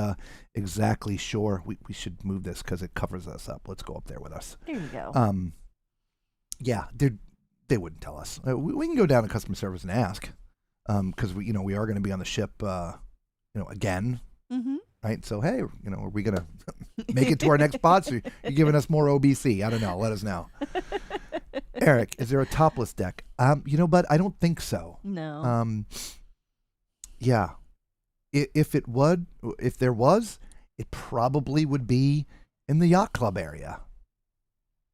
exactly sure. We should move this because it covers us up. Let's go up there with us. There you go. Yeah, they wouldn't tell us. We can go down to customer service and ask, because we are going to be on the ship, again, Mm-hmm. right? So hey, are we going to make it to our next spot? So you're giving us more OBC? I don't know. Let us know. Eric, is there a topless deck? Bud, I don't think so. No. Yeah, if there was, it probably would be in the yacht club area,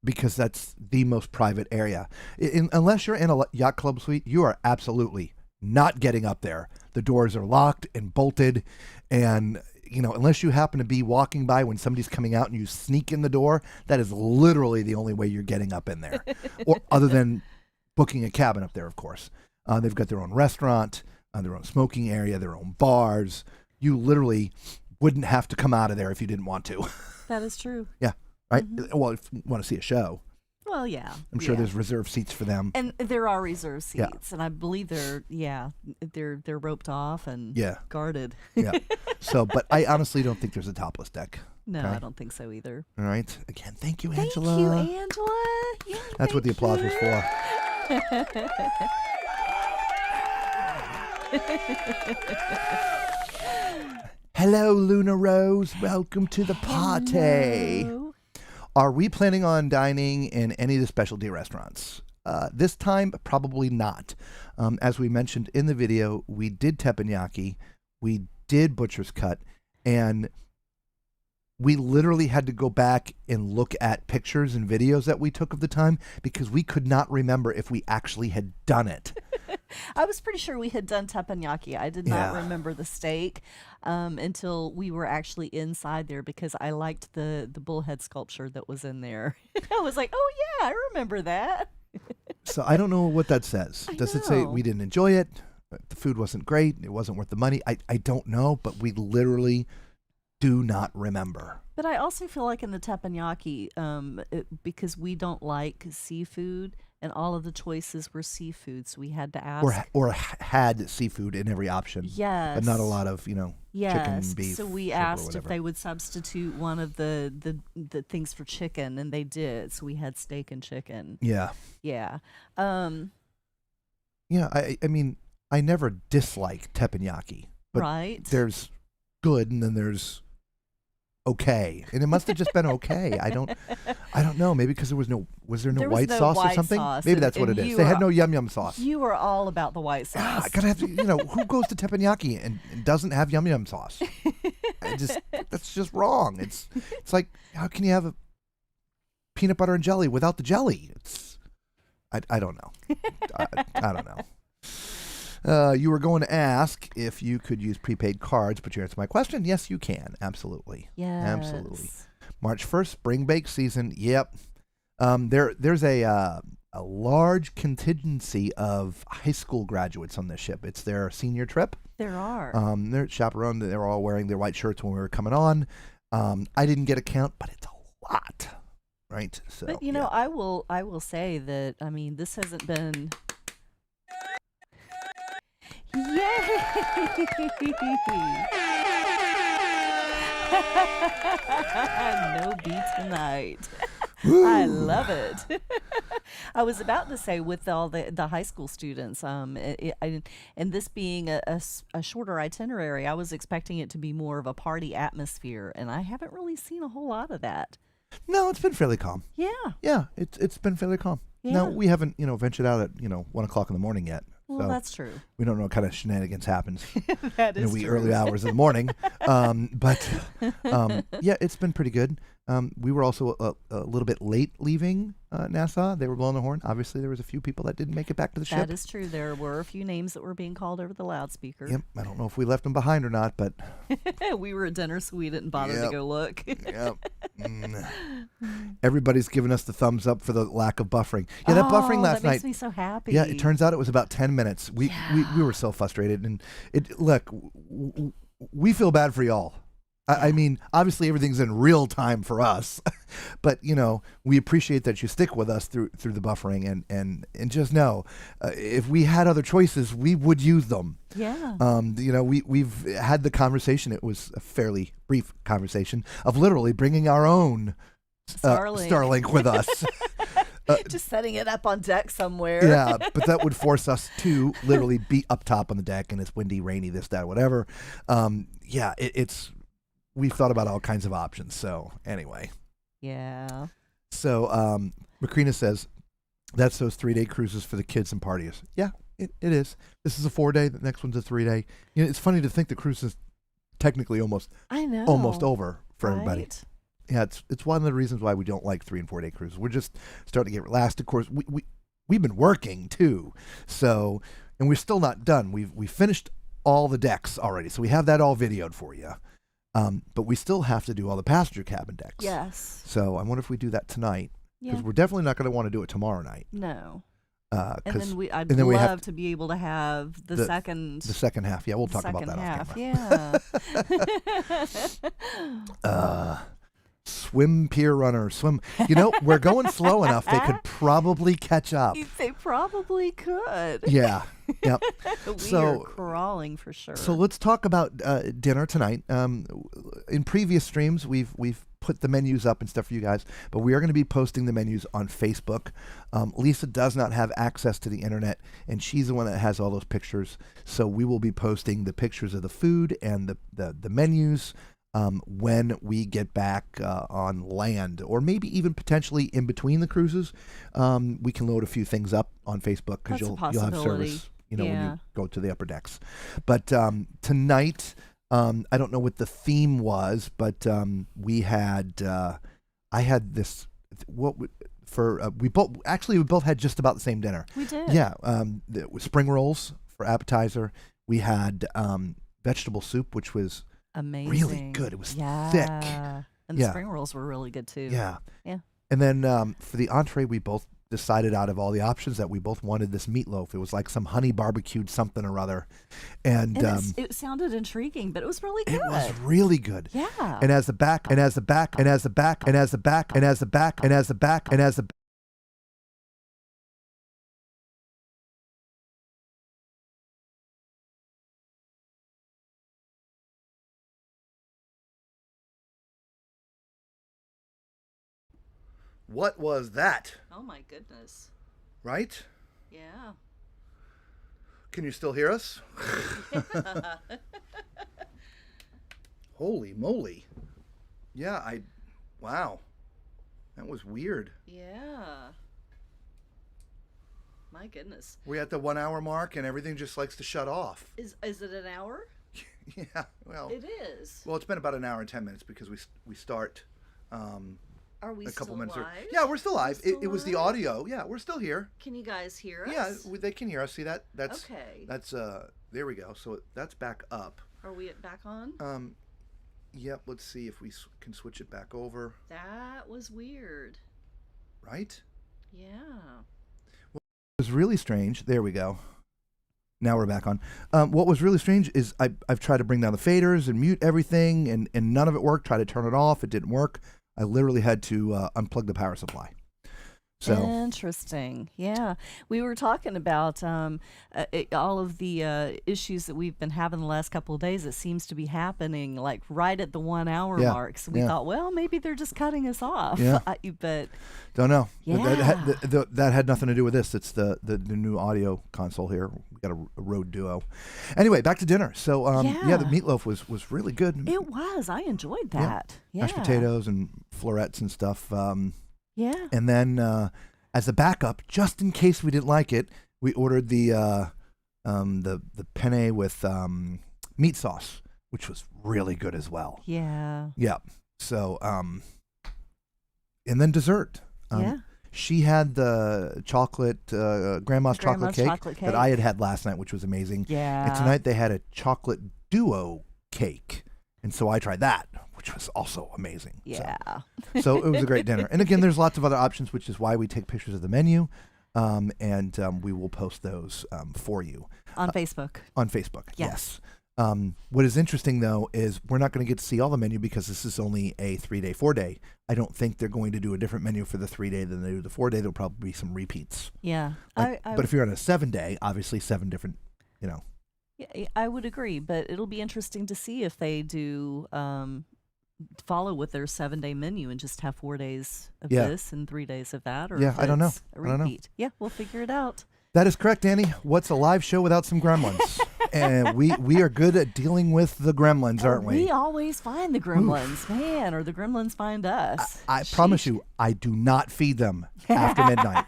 because that's the most private area. Unless you're in a yacht club suite, you are absolutely not getting up there. The doors are locked and bolted, and unless you happen to be walking by when somebody's coming out and you sneak in the door, that is literally the only way you're getting up in there. Or other than booking a cabin up there, of course. They've got their own restaurant, their own smoking area, their own bars. You literally wouldn't have to come out of there if you didn't want to. That is true. Yeah, right? Mm-hmm. Well, if you want to see a show, Well, yeah. I'm sure yeah. there's reserved seats for them. And there are reserved seats, Yeah. and I believe they're roped off and Yeah. guarded. Yeah. So, but I honestly don't think there's a topless deck. No, Okay. I don't think so either. All right. Again, thank you, Thank Angela. you, Angela. Yeah, That's what the thank applause you. was for. Hello, Luna Rose. Welcome to the party. Hello. Are we planning on dining in any of the specialty restaurants? This time, probably not. As we mentioned in the video, we did teppanyaki, we did butcher's cut, and we literally had to go back and look at pictures and videos that we took of the time because we could not remember if we actually had done it. I was pretty sure we had done teppanyaki. I did not Yeah. remember the steak until we were actually inside there because I liked the bullhead sculpture that was in there. I was like, oh yeah, I remember that. So I don't know what that says. I Does it say know. we didn't enjoy it? The food wasn't great. It wasn't worth the money. I don't know, but we literally do not remember. But I also feel like in the teppanyaki, because we don't like seafood, and all of the choices were seafood, so we had to ask. Or had seafood in every option. Yes. But not a lot of, Yes. chicken, beef. So we shrimp, or asked if whatever. they would substitute one of the things for chicken, and they did. So we had steak and chicken. Yeah. Yeah. Yeah, I mean, I never dislike teppanyaki. But Right. there's good and then there's okay, and it must have just been okay. I don't know. Maybe because was there no There was white no sauce or white something? sauce, Maybe and- that's what and it is. you They had were- no yum sauce. You were all about the white Ah, sauce. gotta have to, who goes to teppanyaki and doesn't have yum sauce? That's just wrong. It's like, how can you have a peanut butter and jelly without the jelly? I don't know. I don't know. You were going to ask if you could use prepaid cards, but you answered my question. Yes, you can. Absolutely. Yes. Absolutely. March 1st, spring bake season. Yep. There's a large contingency of high school graduates on this ship. It's their senior trip. There are. They're chaperoned. They're all wearing their white shirts when we were coming on. I didn't get a count, but it's a lot, right? So, But I will say that this hasn't been. Yay! No beat tonight. I love it. I was about to say with all the high school students, and this being a shorter itinerary, I was expecting it to be more of a party atmosphere, and I haven't really seen a whole lot of that. No, it's been fairly calm. Yeah. Yeah, it's been fairly calm. Yeah. No, we haven't ventured out at 1:00 in the morning yet. Well, So that's true. we don't know what kind of shenanigans happens That in is the wee true. early hours of the morning. But yeah, it's been pretty good. We were also a little bit late leaving Nassau. They were blowing the horn. Obviously, there was a few people that didn't make it back to the ship. That is true. There were a few names that were being called over the loudspeaker. Yep. I don't know if we left them behind or not, but We were at dinner, so we didn't bother to Yep. go look. yep. Everybody's giving us the thumbs up for the lack of buffering. Yeah, that buffering last that makes night. me so happy. Yeah, it turns out it was about 10 minutes. We were so frustrated, and we feel bad for y'all. I mean, obviously everything's in real time for us, but we appreciate that you stick with us through the buffering, and just know, if we had other choices, we would use them. Yeah. We've had the conversation. It was a fairly brief conversation of literally bringing our own Starlink with us. Just setting it up on deck somewhere. Yeah, but that would force us to literally be up top on the deck, and it's windy, rainy, this, that, whatever. It's we've thought about all kinds of options. So anyway, Yeah. so Macrina says that's those 3-day cruises for the kids and parties. Yeah, it is. This is a 4-day. The next one's a 3-day. It's funny to think the cruise is technically almost I know. over for everybody. Right? Yeah, it's one of the reasons why we don't like 3 and 4-day cruises. We're just starting to get relaxed. Of course, we've been working too, so and we're still not done. We finished all the decks already, so we have that all videoed for you. But we still have to do all the passenger cabin decks. Yes. So I wonder if we do that tonight, because Yeah. we're definitely not going to want to do it tomorrow night. No. 'Cause And then I'd and then we have love to be able to have the second second half. Yeah, we'll talk about second that off half. camera. Yeah. Swim pier runner, swim. We're going slow enough. They could probably catch up. They probably could. Yeah. Yep. We So- are crawling for sure. So let's talk about dinner tonight. In previous streams, we've put the menus up and stuff for you guys, but we are going to be posting the menus on Facebook. Lisa does not have access to the internet, and she's the one that has all those pictures. So we will be posting the pictures of the food and the menus when we get back on land, or maybe even potentially in between the cruises. We can load a few things up on Facebook, because That's a you'll have possibility. service. When Yeah. you go to the upper decks. But tonight, I don't know what the theme was, but we had, I had this, we both had just about the same dinner. We did. Yeah, it was spring rolls for appetizer. We had vegetable soup, which was Amazing. really good. It was thick. And the Yeah. spring rolls were really good too. Yeah. Yeah. And then for the entree, we both decided out of all the options that we both wanted this meatloaf. It was like some honey barbecued something or other. And it sounded intriguing, but it was really good. it was really good. Yeah. And as the back, What was that? Oh my goodness. Right? Yeah. Can you still hear us? Holy moly. Yeah, wow. That was weird. Yeah. My goodness. We're at the 1 hour mark and everything just likes to shut off. Is it an hour? Yeah, well. It is. Well, it's been about an hour and 10 minutes because we start Are we a couple still minutes. live? Yeah, we're still live. Still It was the live? audio. Yeah, we're still here. Can you guys hear us? Yeah, they can hear us. See that? That's Okay. That's there we go. So that's back up. Are we back on? Yep. Let's see if we can switch it back over. That was weird. Right? Yeah. It was really strange. There we go. Now we're back on. What was really strange is I've tried to bring down the faders and mute everything, and none of it worked. Tried to turn it off. It didn't work. I literally had to unplug the power supply. So Interesting. Yeah. We were talking about all of the issues that we've been having the last couple of days. It seems to be happening like right at the 1 hour Yeah. mark. So we Yeah. thought, well, maybe they're just cutting us off. Yeah. But don't know. Yeah. That had nothing to do with this. It's the new audio console here. We got a Rode Duo. Anyway, back to dinner. So Yeah. the meatloaf was really good. it was. I enjoyed that. Yeah. Mashed potatoes and florets and stuff. Yeah. And then as a backup, just in case we didn't like it, we ordered the penne with meat sauce, which was really good as well. Yeah. Yeah. So and then dessert. Yeah. She had the chocolate grandma's chocolate cake that I had last night, which was amazing. Yeah. And tonight they had a chocolate duo cake, and so I tried that, which was also amazing. Yeah. So it was a great dinner. And again, there's lots of other options, which is why we take pictures of the menu, and we will post those for you On Facebook. on Facebook. Yes. What is interesting, though, is we're not going to get to see all the menu because this is only a 3-day, 4-day. I don't think they're going to do a different menu for the 3-day than they do the 4-day. There'll probably be some repeats. Yeah. But if you're on a 7-day, obviously 7 different, Yeah, I would agree, but it'll be interesting to see if they do follow with their 7-day menu and just have 4 days of Yeah. this and 3 days of that, or Yeah, if I don't know. it's a I don't know. repeat. Yeah, we'll figure it out. That is correct, Annie. What's a live show without some gremlins? And we are good at dealing with the gremlins, aren't we? We always find the gremlins, man, or the gremlins find us. I promise you, I do not feed them after midnight.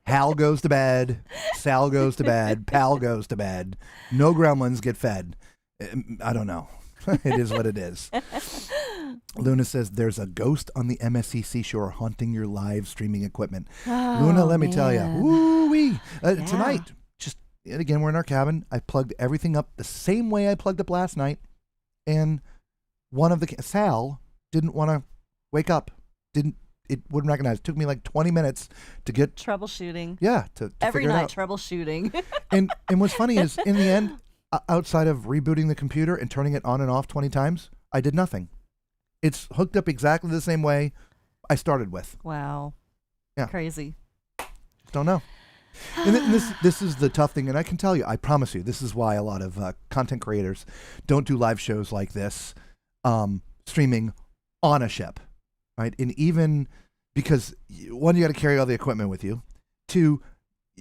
Hal goes to bed, Sal goes to bed, Pal goes to bed. No gremlins get fed. I don't know. It is what it is. Luna says there's a ghost on the MSC Seashore haunting your live streaming equipment. Luna, let me tell you, woo-wee. Tonight, and again, we're in our cabin. I plugged everything up the same way I plugged up last night, and one of the Sal didn't want to wake up. It wouldn't recognize. It took me like 20 minutes to get Troubleshooting. to Every figure it night, out. troubleshooting. And what's funny is in the end, outside of rebooting the computer and turning it on and off 20 times, I did nothing. It's hooked up exactly the same way I started with. Wow. Yeah. Crazy. Don't know. And this is the tough thing, and I can tell you, I promise you, this is why a lot of content creators don't do live shows like this, streaming on a ship, right? And even because, one, you got to carry all the equipment with you. Two,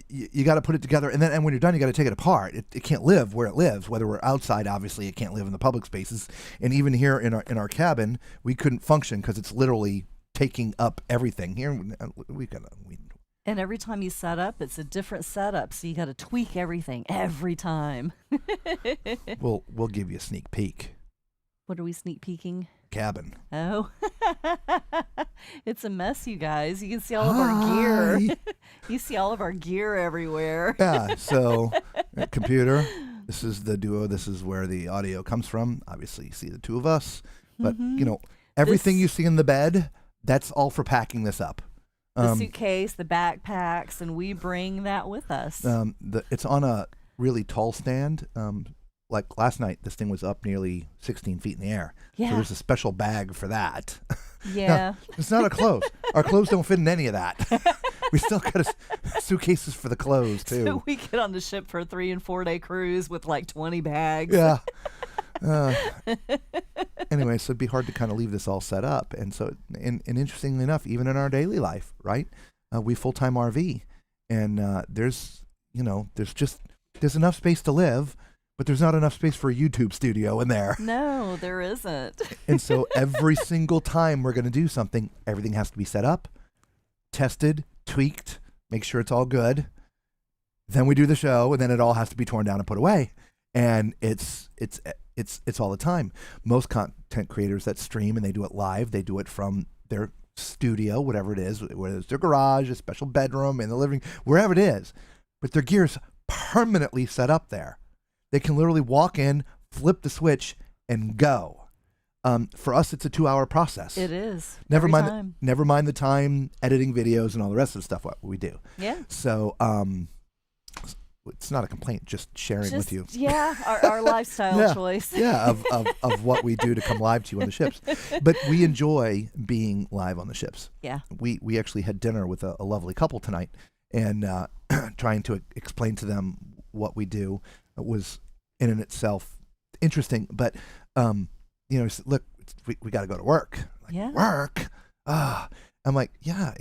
you got to put it together, and when you're done, you got to take it apart. It can't live where it lives. Whether we're outside, obviously, it can't live in the public spaces. And even here in our cabin, we couldn't function because it's literally taking up everything. Here, And every time you set up, it's a different setup, so you got to tweak everything every time. we'll give you a sneak peek. What are we sneak peeking? Cabin. Oh, it's a mess, you guys. You can see all of our gear. You see all of our gear everywhere. Yeah, so computer, this is the Duo. This is where the audio comes from. Obviously, you see the two of us. But, everything you see in the bed, that's all for packing this up. The suitcase, the backpacks, and we bring that with us. It's on a really tall stand. Like last night, this thing was up nearly 16 feet in the air. Yeah. So there's a special bag for that. Yeah. Now, it's not our clothes. Our clothes don't fit in any of that. We still got suitcases for the clothes, too. So we get on the ship for a 3 and 4 day cruise with like 20 bags. Yeah. Anyway, so it'd be hard to kind of leave this all set up. And so, and interestingly enough, even in our daily life, right, we full-time RV. And there's enough space to live. but there's not enough space for a YouTube studio in there. No, there isn't. And so every single time we're going to do something, everything has to be set up, tested, tweaked, make sure it's all good. Then we do the show, and then it all has to be torn down and put away. And it's all the time. Most content creators that stream and they do it live, they do it from their studio, whatever it is, whether it's their garage, a special bedroom, in the living, wherever it is. But their gear's permanently set up there. They can literally walk in, flip the switch, and go. For us, it's a 2-hour process. It is. Never Every mind. time. Never mind the time editing videos and all the rest of the stuff what we do. Yeah. So it's not a complaint, just sharing with you. Yeah, our lifestyle Yeah. choice. Yeah, of what we do to come live to you on the ships. But we enjoy being live on the ships. Yeah. We actually had dinner with a lovely couple tonight, and trying to explain to them what we do was in and itself interesting. But look, we got to go to work. Like, Yeah. Work. I'm like, yeah,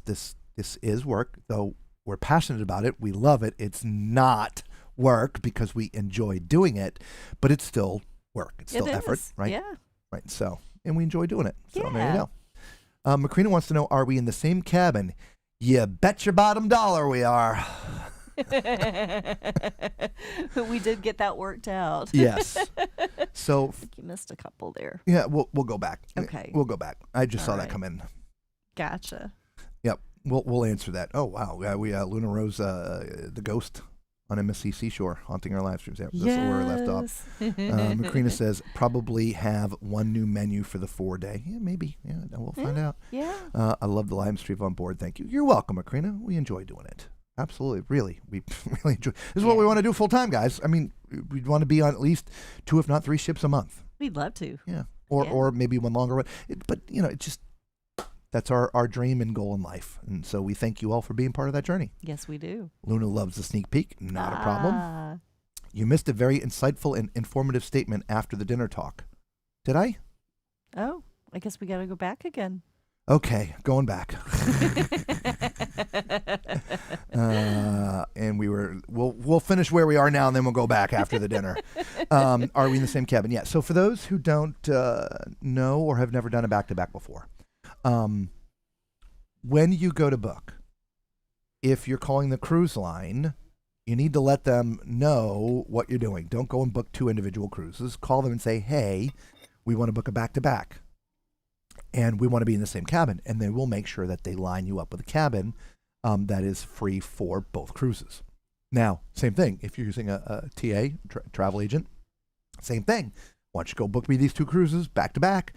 this is work, though. We're passionate about it. We love it. It's not work because we enjoy doing it, but it's still work. It's still effort, is. right? Yeah. Right. So, and we enjoy doing it. So there you Yeah. go. Macrina wants to know, are we in the same cabin? You bet your bottom dollar we are. We did get that worked out. Yes. So, I think you missed a couple there. yeah, we'll go back. Okay. We'll go back. I just All saw that right. come in. Gotcha. Yep. We'll answer that. Oh, wow. We Luna Rose, the ghost on MSC Seashore, haunting our live streams. Yeah, that's where we left off. Macrina says, probably have one new menu for the 4-day. Yeah, maybe. Yeah, we'll find out. Yeah. I love the live stream on board. Thank you. You're welcome, Macrina. We enjoy doing it. Absolutely. Really. We really enjoy. This is what we want to do full time, guys. I mean, we'd want to be on at least 2, if not 3 ships a month. We'd love to. Yeah. Yeah. Or maybe one longer one. But, it just, that's our dream and goal in life. And so we thank you all for being part of that journey. Yes, we do. Luna loves the sneak peek. Not a problem. Ah. You missed a very insightful and informative statement after the dinner talk. Did I? Oh, I guess we got to go back again. Okay, going back. And we'll finish where we are now, and then we'll go back after the dinner. Are we in the same cabin? Yeah. So for those who don't know or have never done a back-to-back before, when you go to book, if you're calling the cruise line, you need to let them know what you're doing. Don't go and book 2 individual cruises. Call them and say, hey, we want to book a back-to-back. And we want to be in the same cabin. And they will make sure that they line you up with a cabin that is free for both cruises. Now, same thing. If you're using a TA, travel agent, same thing. Why don't you go book me these 2 cruises back to back?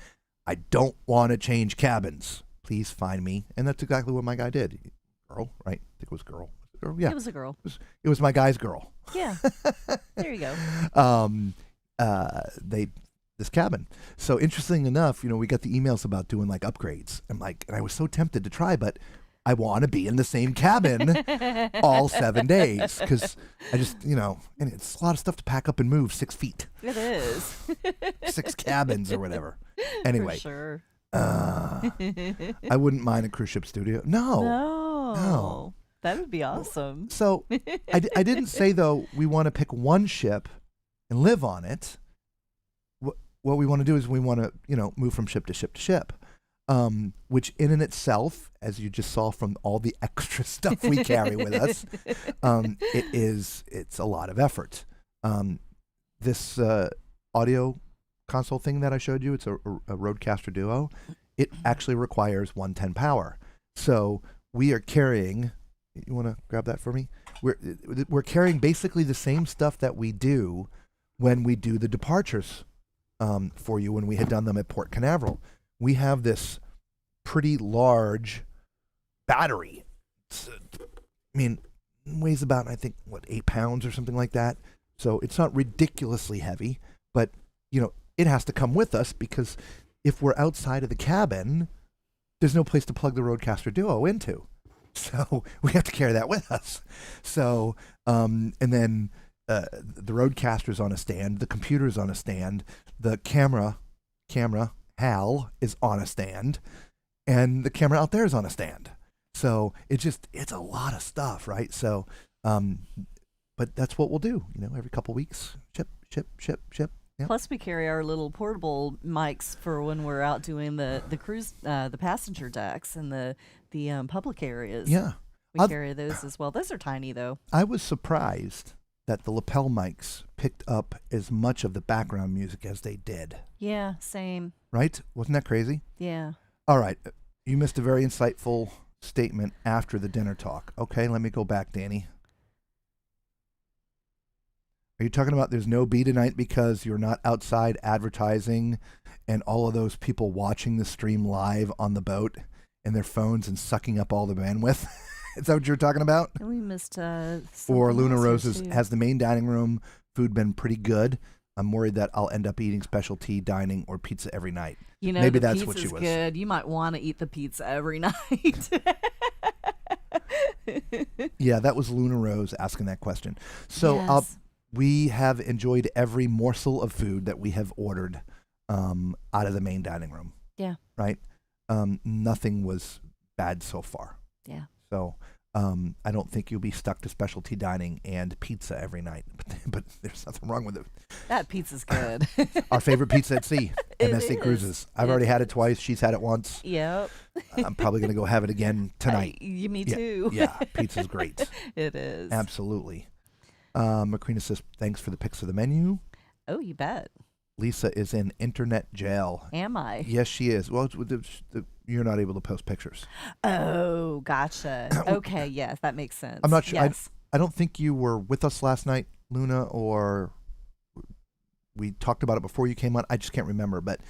I don't want to change cabins. Please find me. And that's exactly what my guy did. Girl, right? I think it was girl. Girl? Yeah. It was a girl. It was my guy's girl. Yeah. There you go. This cabin. So interesting enough, we got the emails about doing like upgrades. And I was so tempted to try, but I want to be in the same cabin all 7 days because I just, and it's a lot of stuff to pack up and move 6 feet, It is. 6 cabins or whatever. Anyway, For sure. I wouldn't mind a cruise ship studio. No. No. That would be awesome. So I didn't say though we want to pick one ship and live on it. What we want to do is we want to, move from ship to ship to ship, which in and itself, as you just saw from all the extra stuff we carry with us, it's a lot of effort. This audio console thing that I showed you, it's a Rodecaster Duo. It actually requires 110 power. So we are carrying, you want to grab that for me? We're carrying basically the same stuff that we do when we do the departures for you when we had done them at Port Canaveral. We have this pretty large battery. Weighs about, I think, 8 pounds or something like that. So it's not ridiculously heavy, but, it has to come with us because if we're outside of the cabin, there's no place to plug the Rodecaster Duo into. So we have to carry that with us. So, and then the Rodecaster's on a stand, the computer's on a stand, the camera, HAL, is on a stand, and the camera out there is on a stand. So it's a lot of stuff, right? So but that's what we'll do. Every couple weeks, ship. Yep. Plus, we carry our little portable mics for when we're out doing the cruise, the passenger decks and the public areas. Yeah. We carry those as well. Those are tiny, though. I was surprised that the lapel mics picked up as much of the background music as they did. Yeah, same. Right? Wasn't that crazy? Yeah. All right. You missed a very insightful statement after the dinner talk. Okay, let me go back, Danny. Are you talking about there's no bee tonight because you're not outside advertising and all of those people watching the stream live on the boat and their phones and sucking up all the bandwidth? Is that what you're talking about? And we missed Or Luna else here, Rose's, too. has the main dining room food been pretty good? I'm worried that I'll end up eating specialty dining or pizza every night. the Maybe that's what she pizza's was. good. You might want to eat the pizza every night. Yeah, that was Luna Rose asking that question. So Yes. we have enjoyed every morsel of food that we have ordered out of the main dining room. Yeah. Right? Nothing was bad so far. Yeah. So I don't think you'll be stuck to specialty dining and pizza every night. But there's nothing wrong with it. That pizza's good. Our favorite pizza at sea, It MSC is. Cruises. I've It already had it is. twice. She's had it once. Yep. I'm probably going to go have it again tonight. Me Yeah, too. Yeah, pizza's great. It is. Absolutely. Macrina says, thanks for the pics of the menu. Oh, you bet. Lisa is in internet jail. Am I? Yes, she is. Well, you're not able to post pictures. Oh, gotcha. Okay, yes, that makes sense. I'm not sure. Yes. I don't think you were with us last night, Luna, or we talked about it before you came on. I just can't remember. But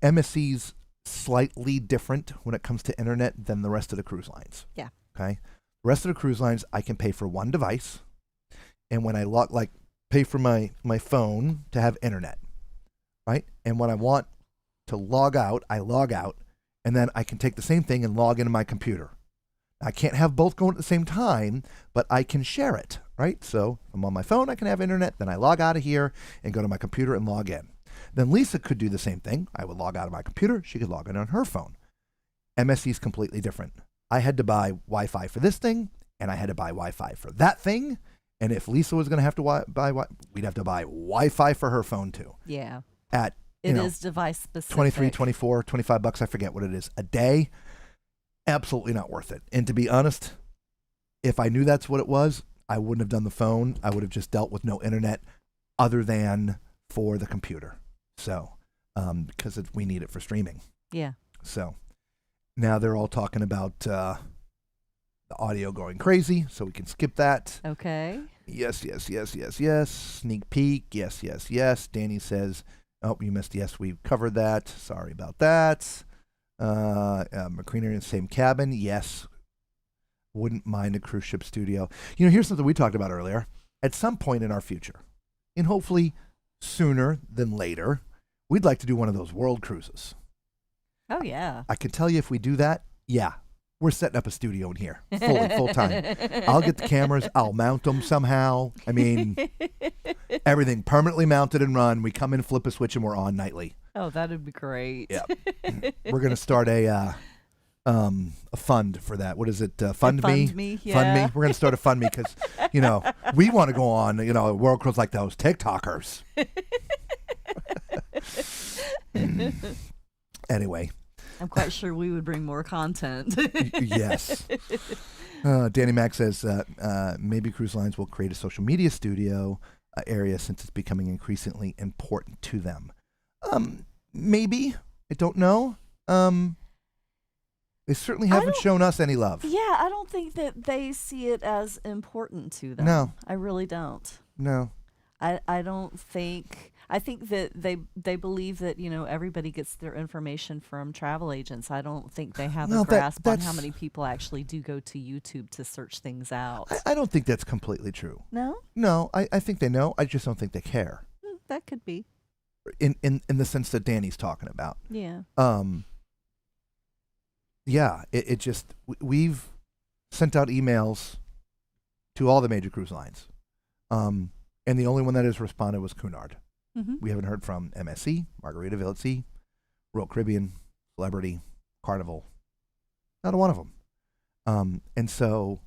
MSC's slightly different when it comes to internet than the rest of the cruise lines. Yeah. Okay. The rest of the cruise lines, I can pay for one device. And when I pay for my phone to have internet. Right? And when I want to log out, I log out. And then I can take the same thing and log into my computer. I can't have both going at the same time, but I can share it, right? So if I'm on my phone, I can have internet. Then I log out of here and go to my computer and log in. Then Lisa could do the same thing. I would log out of my computer. She could log in on her phone. MSC is completely different. I had to buy Wi-Fi for this thing, and I had to buy Wi-Fi for that thing. And if Lisa was going to have to we'd have to buy Wi-Fi for her phone too. Yeah. At It is device specific. 23, 24, 25 bucks, I forget what it is, a day. Absolutely not worth it. And to be honest, if I knew that's what it was, I wouldn't have done the phone. I would have just dealt with no internet other than for the computer. So, because we need it for streaming. Yeah. So, now they're all talking about the audio going crazy, so we can skip that. Okay. Yes. Sneak peek. Yes. Danny says, oh, you missed. Yes, we covered that. Sorry about that. Macrina in the same cabin. Yes. Wouldn't mind a cruise ship studio. Here's something we talked about earlier. At some point in our future, and hopefully sooner than later, we'd like to do one of those world cruises. Oh, yeah. I can tell you if we do that, yeah, we're setting up a studio in here, full time. I'll get the cameras. I'll mount them somehow. I mean, everything permanently mounted and run. We come in, flip a switch, and we're on nightly. Oh, that'd be great. Yeah. We're going to start a fund for that. What is it? Fund Me? Fund Me, Fund Me. yeah. We're going to start a Fund Me because, we want to go on, a world cruise like those TikTokers. Anyway. I'm quite sure we would bring more content. Yes. Danny Mack says maybe cruise lines will create a social media studio area since it's becoming increasingly important to them. Maybe. I don't know. They certainly haven't shown us any love. Yeah, I don't think that they see it as important to them. No. I really don't. No. I don't think. I think that they believe that everybody gets their information from travel agents. I don't think they have No, a grasp on how that's- many people actually do go to YouTube to search things out. I don't think that's completely true. No, No, I think they know. I just don't think they care. that could be. In the sense that Danny's talking about. Yeah. Yeah, it just, we've sent out emails to all the major cruise lines. And the only one that has responded was Cunard. Mm-hmm. We haven't heard from MSC, Margaritaville at Sea, Royal Caribbean, Celebrity, Carnival. Not a one of them. And so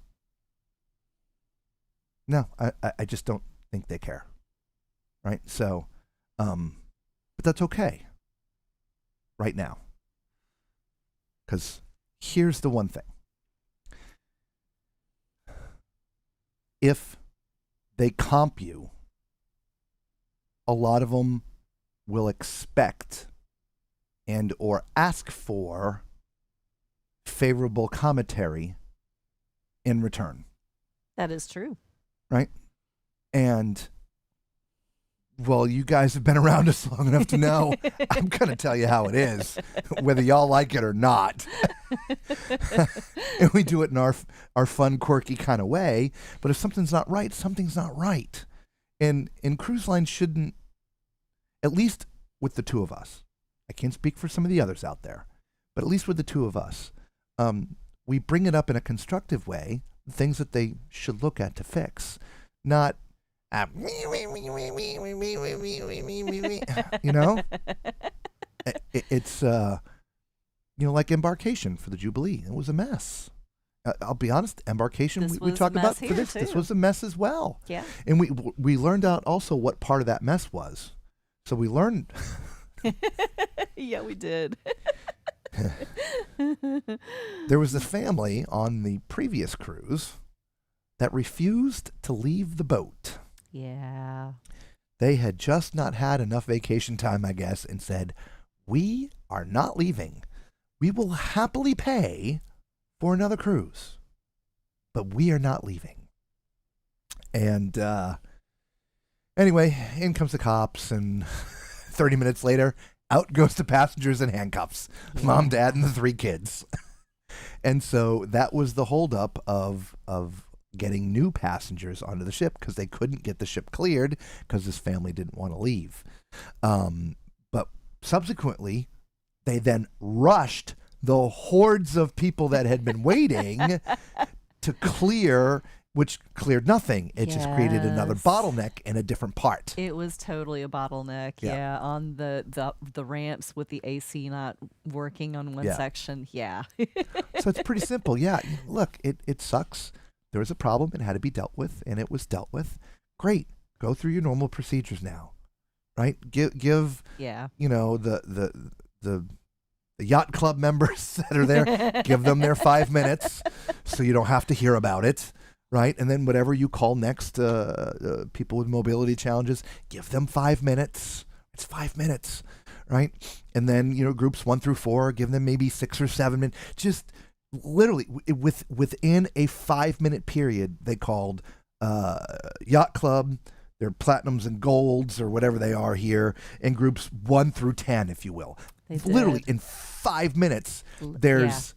No, I just don't think they care. Right? So, but that's okay right now. Because here's the one thing. If they comp you, a lot of them will expect and or ask for favorable commentary in return. That is true. Right? And, well, you guys have been around us long enough to know I'm going to tell you how it is, whether y'all like it or not. And we do it in our fun, quirky kind of way. But if something's not right, something's not right. And cruise lines shouldn't, at least with the two of us, I can't speak for some of the others out there, but at least with the two of us, we bring it up in a constructive way, things that they should look at to fix, not, you know? It's, like embarkation for the Jubilee. It was a mess. I'll be honest, embarkation we talked about for this. This was a mess as well. Yeah. And we learned out also what part of that mess was. So we learned. Yeah, we did. There was a family on the previous cruise that refused to leave the boat. Yeah. They had just not had enough vacation time, I guess, and said, "We are not leaving. We will happily pay for another cruise, but we are not leaving." And anyway, in comes the cops, and 30 minutes later, out goes the passengers in handcuffs. Yeah. Mom, Dad, and the 3 kids. And so that was the holdup of getting new passengers onto the ship, because they couldn't get the ship cleared because this family didn't want to leave. But subsequently, they then rushed the hordes of people that had been waiting to clear, which cleared nothing. It just created another bottleneck in a different part. It was totally a bottleneck. Yeah, on the ramps with the AC not working on one section. Yeah. So it's pretty simple. Yeah, look, it sucks. There was a problem. It had to be dealt with, and it was dealt with. Great. Go through your normal procedures now, right? Give the yacht club members that are there, give them their 5 minutes so you don't have to hear about it, right? And then whatever you call next, people with mobility challenges, give them 5 minutes. It's 5 minutes, right? And then, groups 1 through 4, give them maybe 6 or 7 minutes. Just literally within a 5-minute period, they called yacht club, their platinums and golds or whatever they are here, in groups 1 through 10, if you will. Literally in 5 minutes, there's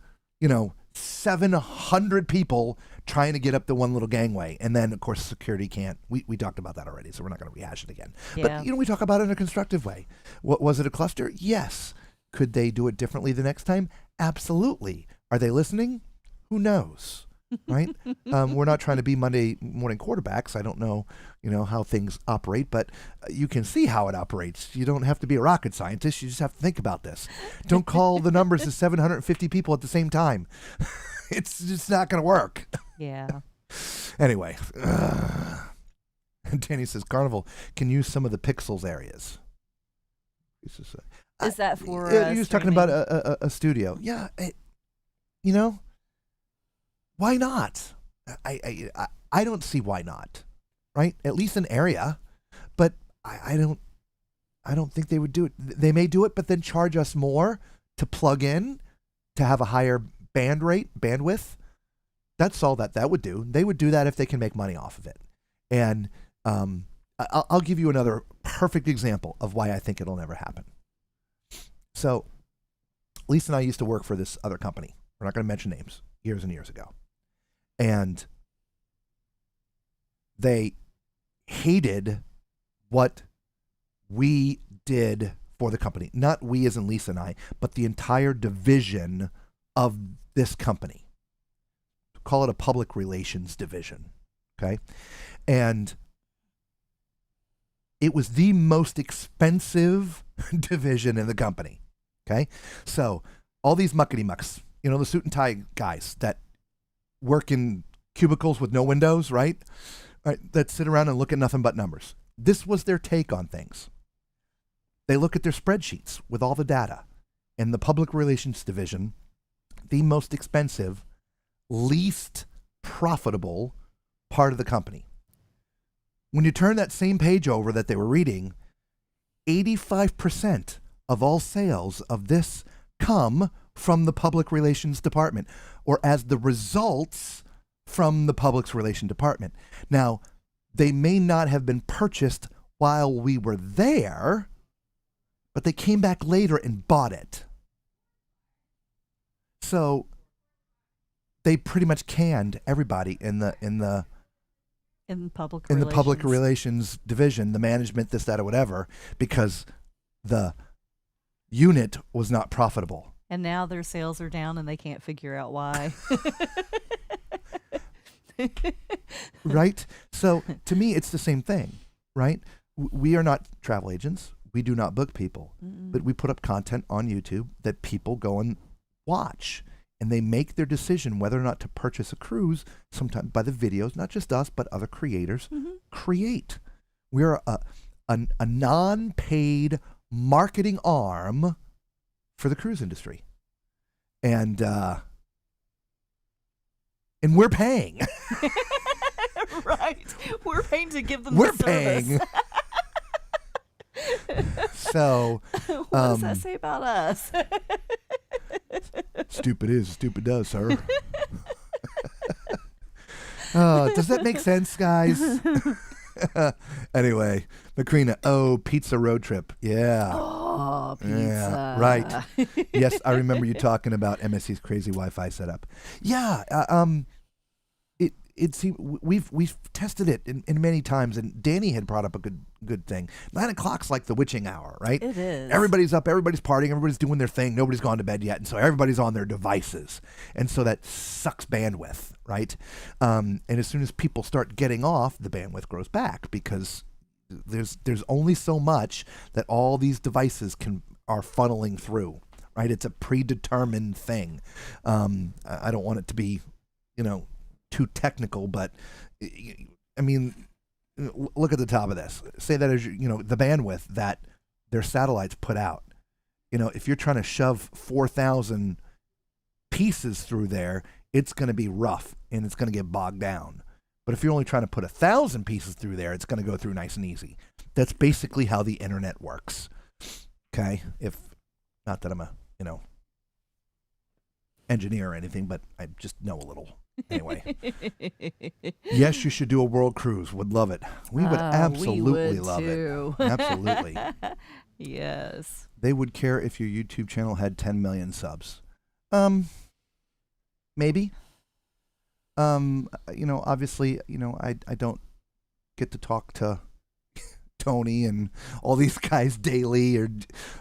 700 people trying to get up the one little gangway, and then of course security can't. We talked about that already, so we're not going to rehash it again. But we talk about it in a constructive way. What was it, a cluster? Yes. Could they do it differently the next time? Absolutely. Are they listening? Who knows? Right? We're not trying to be Monday morning quarterbacks. I don't know, how things operate, but you can see how it operates. You don't have to be a rocket scientist. You just have to think about this. Don't call the numbers to 750 people at the same time. It's just not going to work. Yeah. Anyway, Danny says Carnival can use some of the Pixels areas. Is that for? He was talking about a studio. Yeah. Why not? I don't see why not, right? At least an area, but I don't think they would do it. They may do it, but then charge us more to plug in, to have a higher bandwidth. That's all that would do. They would do that if they can make money off of it. And I'll give you another perfect example of why I think it'll never happen. So Lisa and I used to work for this other company. We're not going to mention names, years and years ago. And they hated what we did for the company. Not we as in Lisa and I, but the entire division of this company. Call it a public relations division. Okay? And it was the most expensive division in the company. Okay? So all these muckety mucks, the suit and tie guys that work in cubicles with no windows, right? right, that sit around and look at nothing but numbers. This was their take on things. They look at their spreadsheets with all the data. In the public relations division, the most expensive, least profitable part of the company. When you turn that same page over that they were reading, 85% of all sales of this come from the public relations department, or as the results from the public relations department. Now, they may not have been purchased while we were there, but they came back later and bought it. So they pretty much canned everybody in the public relations division, the management, this, that, or whatever, because the unit was not profitable. And now their sales are down and they can't figure out why. Right? So to me, it's the same thing, right? We are not travel agents. We do not book people, but we put up content on YouTube that people go and watch, and they make their decision whether or not to purchase a cruise sometimes by the videos, not just us, but other creators create. We're a non-paid marketing arm for the cruise industry. And we're paying. Right. We're paying to give them We're the service. paying. So, What does that say about us? stupid is, stupid does, sir. Does that make sense, guys? Anyway, Macrina, pizza road trip. Yeah. Oh, pizza. Yeah, right. Yes, I remember you talking about MSC's crazy Wi-Fi setup. Yeah, it seemed we've tested it in many times, and Danny had brought up a good thing. 9 o'clock's like the witching hour, right? It is. Everybody's up, everybody's partying, everybody's doing their thing, nobody's gone to bed yet, and so everybody's on their devices, and so that sucks bandwidth, right? And as soon as people start getting off, the bandwidth grows back because there's only so much that all these devices are funneling through, right? It's a predetermined thing. I don't want it to be, too technical, but I mean, look at the top of this. Say that as the bandwidth that their satellites put out. If you're trying to shove 4,000 pieces through there, it's going to be rough and it's going to get bogged down. But if you're only trying to put 1,000 pieces through there, it's going to go through nice and easy. That's basically how the internet works. Okay, not that I'm a engineer or anything, but I just know a little. Anyway, yes, you should do a world cruise. Would love it. We would absolutely love it. Absolutely. Yes. They would care if your YouTube channel had 10 million subs. Maybe. Obviously, I don't get to talk to Tony and all these guys daily,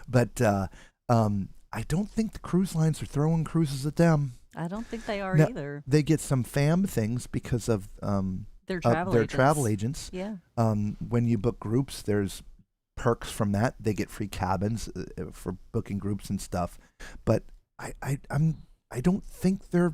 but I don't think the cruise lines are throwing cruises at them. I don't think they are Now, either. They get some FAM things because of Their their travel travel agents. Yeah. When you book groups, there's perks from that. They get free cabins for booking groups and stuff. But I don't think they're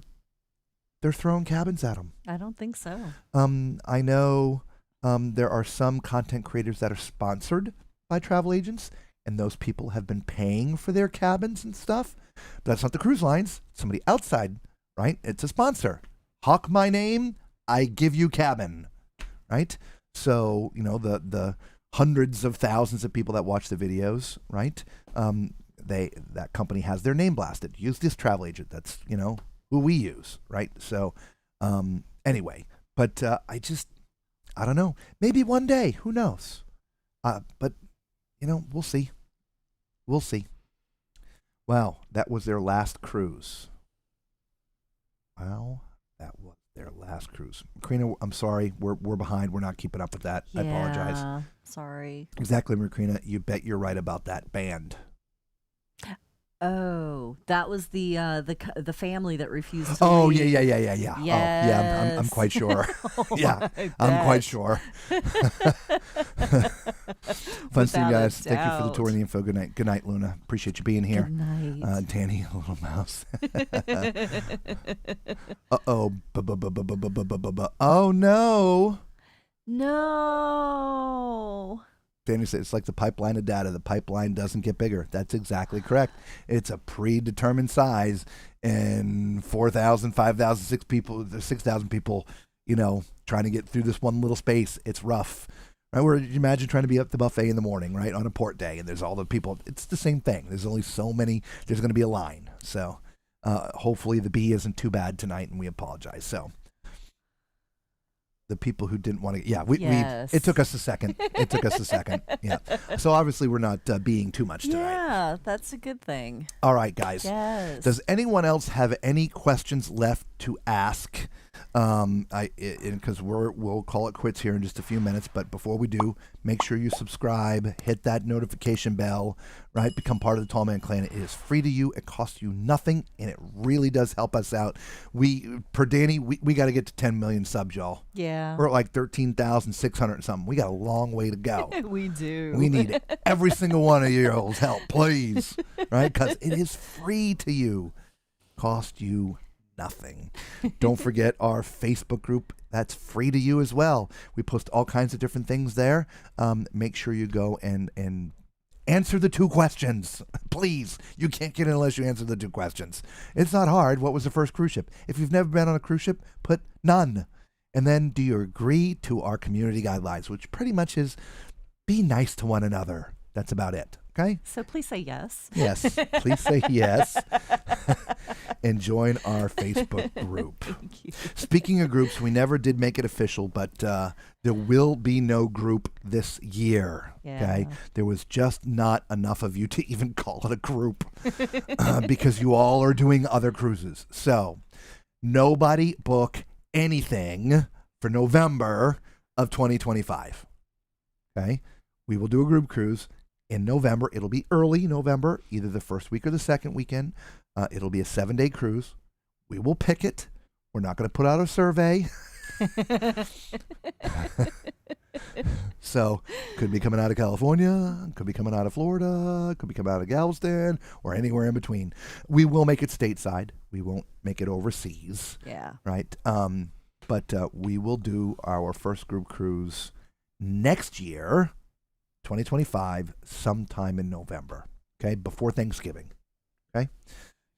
throwing cabins at them. I don't think so. I know there are some content creators that are sponsored by travel agents, and those people have been paying for their cabins and stuff. But that's not the cruise lines. Somebody outside, right? It's a sponsor. Hawk my name, I give you cabin, right? So, the hundreds of thousands of people that watch the videos, right? That company has their name blasted. Use this travel agent. That's, who we use, right? So, anyway, but I don't know. Maybe one day, who knows? But, we'll see. We'll see. Wow, that was their last cruise. Wow, that was their last cruise. Macrina, I'm sorry, we're behind. We're not keeping up with that. I apologize. Sorry. Exactly, Macrina. You bet you're right about that band. Oh, that was the family that refused to Oh, leave. yeah. Yes. Oh, yeah, I'm quite sure. Yeah, I'm quite sure. Fun seeing you guys. Thank you for the tour and the info. Good night. Good night, Luna. Appreciate you being here. Good night. Danny, a little mouse. Uh-oh. Oh, no. No. Danny said it's like the pipeline of data. The pipeline doesn't get bigger. That's exactly correct. It's a predetermined size, and 4,000, 5,000, 6,000 people, trying to get through this one little space. It's rough. Right? Where you imagine trying to be up the buffet in the morning, right, on a port day, and there's all the people. It's the same thing. There's only so many. There's going to be a line. So hopefully the bee isn't too bad tonight, and we apologize. So the people who didn't want to, Yes. it took us a second. Yeah. So obviously we're not being too much tonight. Yeah, that's a good thing. All right, guys. Yes. Does anyone else have any questions left to ask? Because we'll call it quits here in just a few minutes. But before we do, make sure you subscribe, hit that notification bell, right? Become part of the Tall Man Clan. It is free to you. It costs you nothing, and it really does help us out. Per Danny, we got to get to 10 million subs, y'all. Yeah. We're at like 13,600 and something. We got a long way to go. We do. We need every single one of y'all's help, please, right? Because it is free to you. Cost you nothing. Don't forget our Facebook group. That's free to you as well. We post all kinds of different things there. Make sure you go and answer the 2 questions. Please. You can't get in unless you answer the 2 questions. It's not hard. What was the first cruise ship? If you've never been on a cruise ship, put none. And then do you agree to our community guidelines, which pretty much is be nice to one another. That's about it. Okay? So please say yes. Yes. Please say yes. And join our Facebook group. Thank you. Speaking of groups, we never did make it official, but there will be no group this year. Okay? Yeah. There was just not enough of you to even call it a group because you all are doing other cruises. So nobody book anything for November of 2025. Okay? We will do a group cruise in November. It'll be early November, either the first week or the second weekend. It'll be a 7-day cruise. We will pick it. We're not going to put out a survey. So, could be coming out of California, could be coming out of Florida, could be coming out of Galveston, or anywhere in between. We will make it stateside. We won't make it overseas. Yeah. Right? But we will do our first group cruise next year, 2025, sometime in November. Okay? Before Thanksgiving. Okay?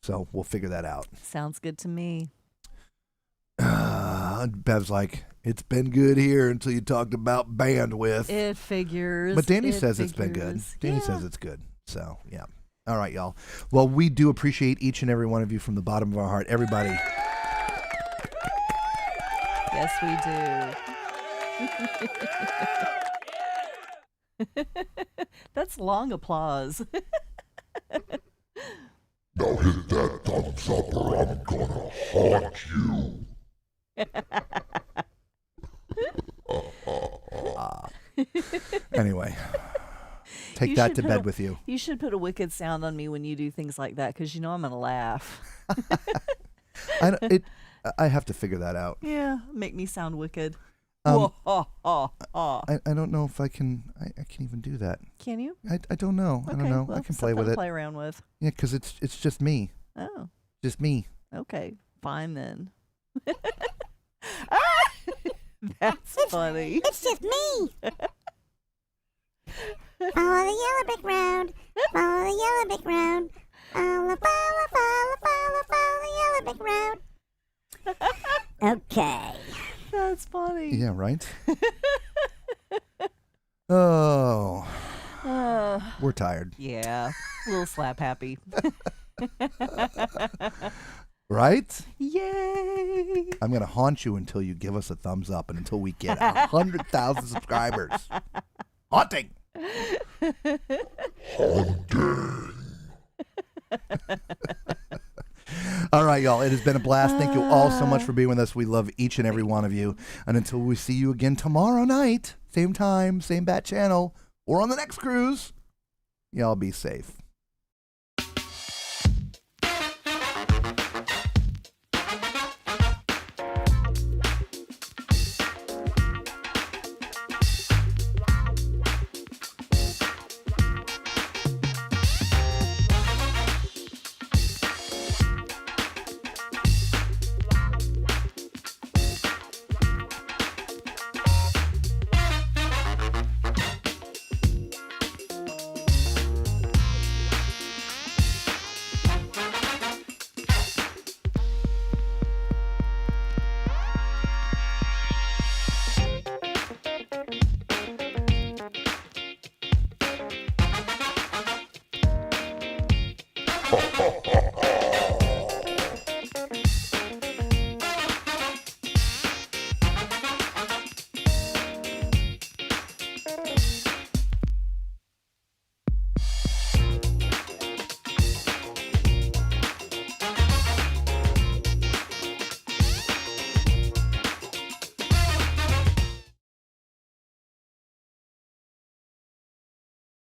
So we'll figure that out. Sounds good to me. Bev's like, it's been good here until you talked about bandwidth. It figures. But Danny says it's been good. Danny says it's good. So, yeah. All right, y'all. Well, we do appreciate each and every one of you from the bottom of our heart. Everybody. Yes, we do. That's long applause. Now hit that thumbs up or I'm gonna haunt you. Anyway, take You that should to put bed a- with you. You should put a wicked sound on me when you do things like that, because you know I'm going to laugh. I have to figure that out. Yeah, make me sound wicked. Um, Ha, ha, ha. I don't know if I can even do that. Can you? I don't know. I don't Okay, know. well, I can play something with to it. play around with. Yeah, because it's just me. Oh, Just me. okay. Fine then. That's funny. It's just me. Follow the yellow brick road. Follow the yellow brick road. Follow the yellow brick road. Okay. That's funny. Yeah, right? Oh, we're tired. Yeah, a little slap happy. Right? Yay! I'm going to haunt you until you give us a thumbs up and until we get 100,000 subscribers. Haunting! All right, y'all. It has been a blast. Thank you all so much for being with us. We love each and every one of you. And until we see you again tomorrow night, same time, same bat channel, or on the next cruise, y'all be safe.